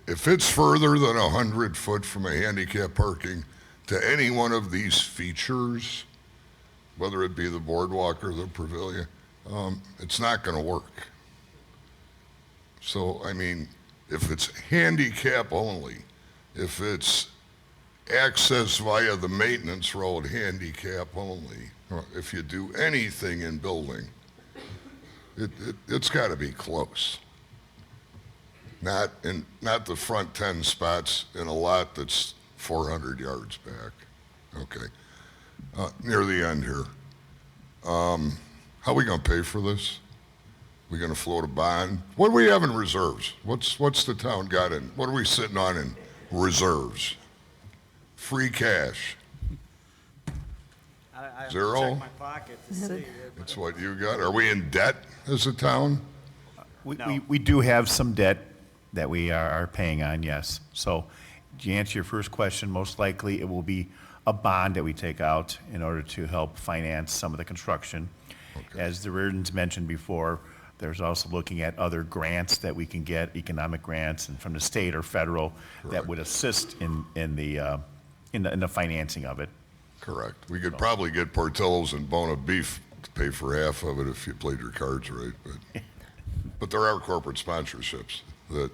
If it's further than 100 foot from a handicap parking to any one of these features, whether it be the boardwalk or the pavilion, it's not going to work. So, I mean, if it's handicap only, if it's access via the maintenance road handicap only, or if you do anything in building, it's got to be close. Not the front 10 spots in a lot that's 400 yards back. Okay. Near the end here. How are we going to pay for this? We going to float a bond? What do we have in reserves? What's the town got in? What are we sitting on in reserves? Free cash. I have to Zero? check my pocket to see. That's what you got. Are we in debt as a town? We do have some debt that we are paying on, yes. So to answer your first question, most likely it will be a bond that we take out in order to help finance some of the construction. As the Reardons mentioned before, there's also looking at other grants that we can get, economic grants, and from the state or federal that would assist in the financing of it. Correct. We could probably get Portillo's and bone of beef to pay for half of it if you played your cards right, but there are corporate sponsorships that,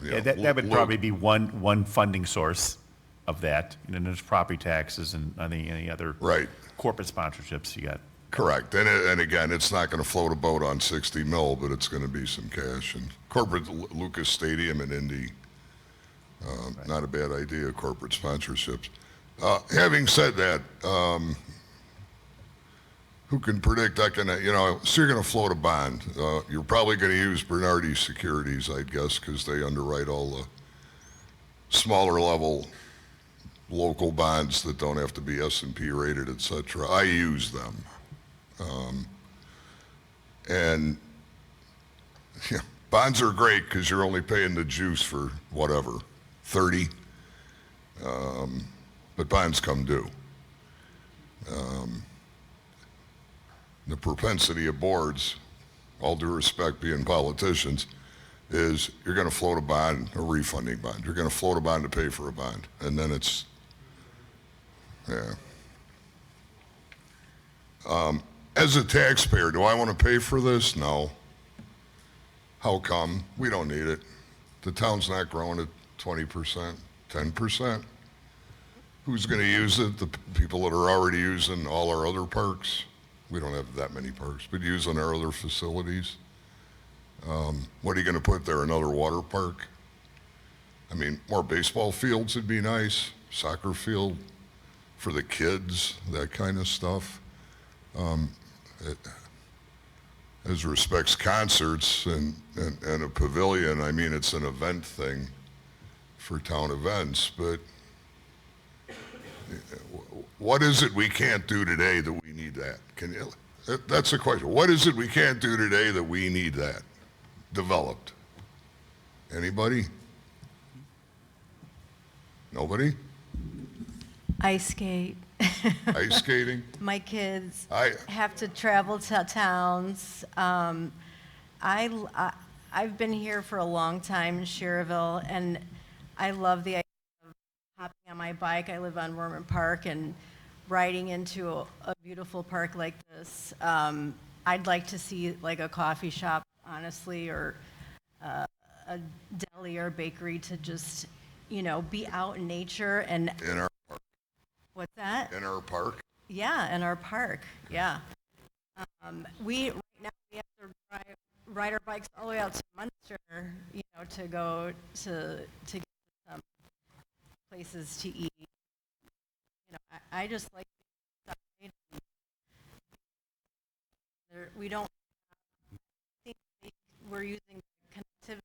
you know, That would Luke- probably be one funding source of that. And then there's property taxes and any other Right. corporate sponsorships you got. Correct. And again, it's not going to float a boat on 60 mil, but it's going to be some cash. And corporate Lucas Stadium in Indy, not a bad idea, corporate sponsorships. Having said that, who can predict that can, you know, so you're going to float a bond. You're probably going to use Bernardi Securities, I'd guess, because they underwrite all the smaller level local bonds that don't have to be S&P rated, et cetera. I use them. And yeah, bonds are great because you're only paying the juice for whatever, 30. But bonds come due. The propensity of boards, all due respect being politicians, is you're going to float a bond, a refunding bond. You're going to float a bond to pay for a bond. And then it's, yeah. As a taxpayer, do I want to pay for this? No. How come? We don't need it. The town's not growing at 20%, 10%. Who's going to use it? The people that are already using all our other parks. We don't have that many parks, but using our other facilities. What are you going to put there? Another water park? I mean, more baseball fields would be nice. Soccer field for the kids, that kind of stuff. As respects concerts and a pavilion, I mean, it's an event thing for town events, but what is it we can't do today that we need that? That's the question. What is it we can't do today that we need that developed? Anybody? Nobody? Ice skate. Ice skating? My kids have to travel to towns. I've been here for a long time in Schererville, and I love the idea of hopping on my bike. I live on Werman Park, and riding into a beautiful park like this. I'd like to see like a coffee shop, honestly, or a deli or bakery to just, you know, be out in nature and. In our park. What's that? In our park? Yeah, in our park. Yeah. Right now we have to ride our bikes all the way out to Munster, you know, to go to get some places to eat. You know, I just like we don't think we're using connectivity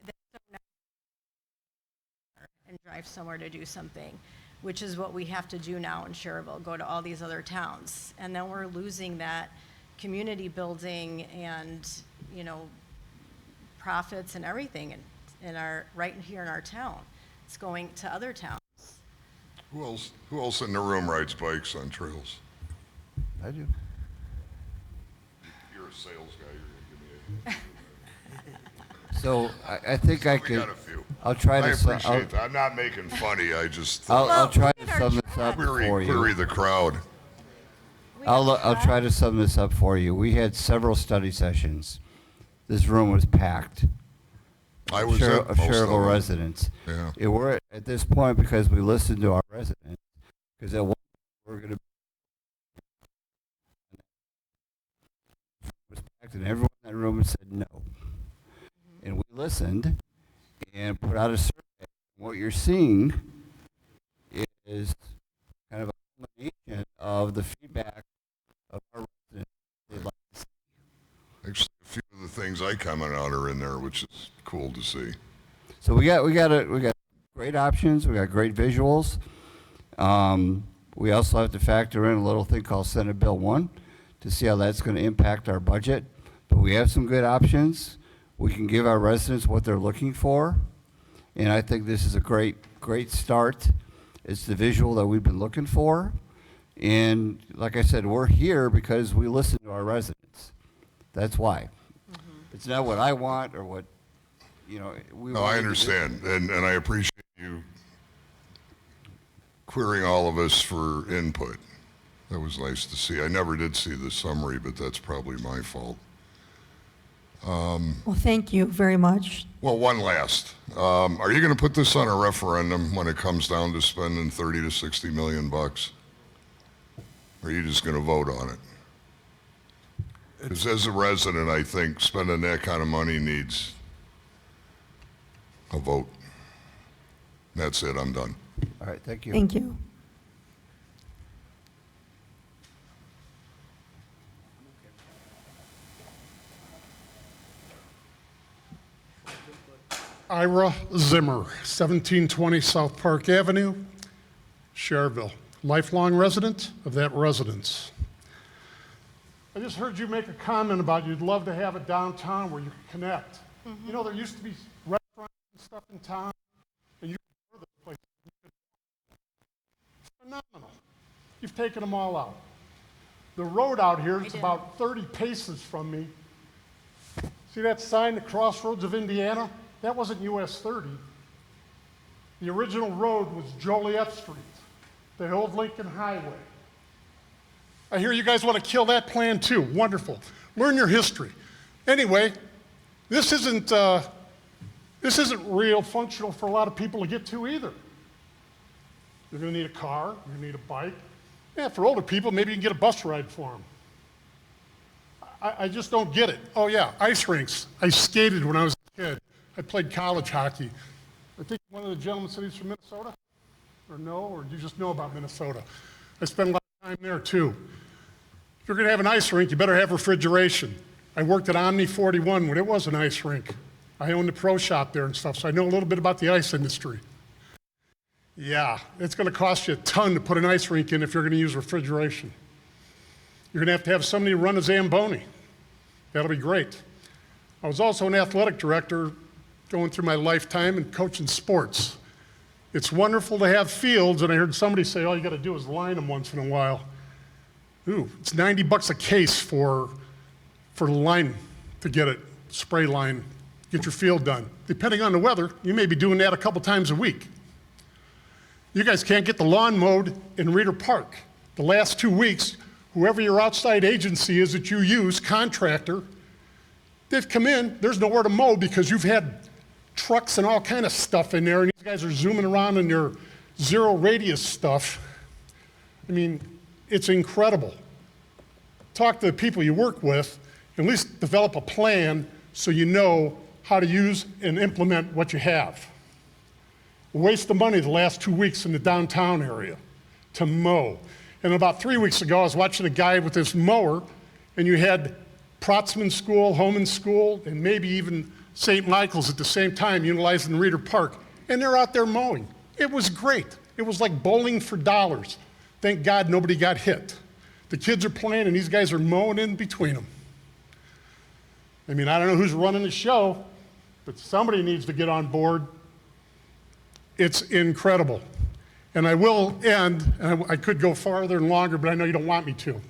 that's so necessary and drive somewhere to do something, which is what we have to do now in Schererville, go to all these other towns. And then we're losing that community building and, you know, profits and everything in our, right here in our town. It's going to other towns. Who else in the room rides bikes on trails? I do. You're a sales guy, you're going to give me a... So I think I We could. got a few. I'll try to. I appreciate that. I'm not making funny, I just... I'll try to sum this up for you. Query the crowd. I'll try to sum this up for you. We had several study sessions. This room was packed. I was at most of Schererville them. residents. Yeah. We're at this point because we listened to our residents. Because at one point we're going to was packed, and everyone in that room said no. And we listened and put out a survey. What you're seeing is kind of a combination of the feedback of our residents they'd like to see. Actually, a few of the things I comment on are in there, which is cool to see. So we got great options. We got great visuals. We also have to factor in a little thing called Senate Bill 1 to see how that's going to impact our budget. But we have some good options. We can give our residents what they're looking for, and I think this is a great start. It's the visual that we've been looking for, And like I said, we're here because we listen to our residents. That's why. It's not what I want or what, we No, want I to do. understand, and I appreciate you querying all of us for input. That was nice to see. I never did see the summary, but that's probably my fault. Well, thank you very much. Well, one last. Are you going to put this on a referendum when it comes down to spending 30 to 60 million bucks? Or are you just going to vote on it? Because as a resident, I think spending that kind of money needs a vote. That's it, I'm done. All right, thank you. Thank you. Ira Zimmer, 1720 South Park Avenue, Schererville. Lifelong resident of that residence. I just heard you make a comment about you'd love to have a downtown where you can connect. You know, there used to be restaurants and stuff in town, and you could go to those places. Phenomenal. You've taken them all out. The road out here is about 30 paces from me. See that sign, the Crossroads of Indiana? That wasn't US 30. The original road was Joliet Street, the old Lincoln Highway. I hear you guys want to kill that plan too. Wonderful. Learn your history. Anyway, this isn't real functional for a lot of people to get to either. You're going to need a car. You're going to need a bike. Yeah, for older people, maybe you can get a bus ride for them. I just don't get it. Oh yeah, ice rinks. I skated when I was a kid. I played college hockey. I think one of the gentlemen said he's from Minnesota? Or no? Or do you just know about Minnesota? I spent a lot of time there too. If you're going to have an ice rink, you better have refrigeration. I worked at Omni 41 when it was an ice rink. I owned a pro shop there and stuff, so I know a little bit about the ice industry. Yeah, it's going to cost you a ton to put an ice rink in if you're going to use refrigeration. You're going to have somebody run a Zamboni. That'll be great. I was also an athletic director going through my lifetime and coaching sports. It's wonderful to have fields, and I heard somebody say all you got to do is line them once in a while. Ooh, it's 90 bucks a case for the line to get it, spray line, get your field done. Depending on the weather, you may be doing that a couple times a week. You guys can't get the lawn mowed in Reeder Park. The last 2 weeks, whoever your outside agency is that you use, contractor, they've come in, there's nowhere to mow because you've had trucks and all kind of stuff in there, and these guys are zooming around in their zero radius stuff. I mean, it's incredible. Talk to the people you work with, at least develop a plan so you know how to use and implement what you have. Waste of money the last 2 weeks in the downtown area to mow. And about 3 weeks ago, I was watching a guy with this mower, and you had Protzman School, Homan School, and maybe even St. Michael's at the same time utilizing Reeder Park, and they're out there mowing. It was great. It was like bowling for dollars. Thank God nobody got hit. The kids are playing, and these guys are mowing in between them. I mean, I don't know who's running the show, but somebody needs to get on board. It's incredible. And I will end, and I could go farther and longer, but I know you don't want me to.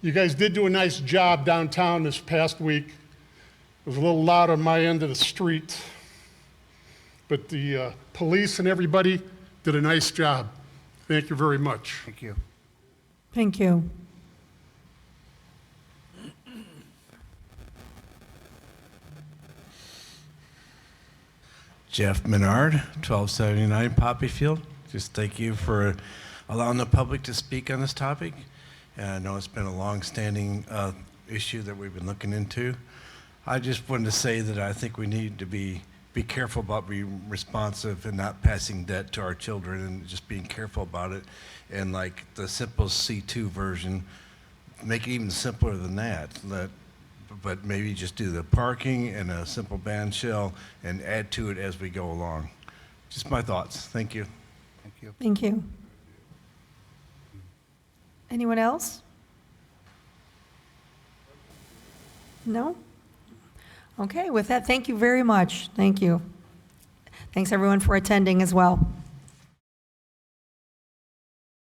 You guys did do a nice job downtown this past week. It was a little loud on my end of the street, but the police and everybody did a nice job. Thank you very much. Thank you. Thank you. Jeff Menard, 1279 Poppy Field. Just thank you for allowing the public to speak on this topic. And I know it's been a long-standing issue that we've been looking into. I just wanted to say that I think we need to be careful about being responsive and not passing debt to our children, and just being careful about it. And like the simple C2 version, make it even simpler than that. But maybe just do the parking and a simple band shell and add to it as we go along. Just my thoughts. Thank you. Thank you. Thank you. Anyone else? No? Okay, with that, thank you very much. Thank you. Thanks everyone for attending as well.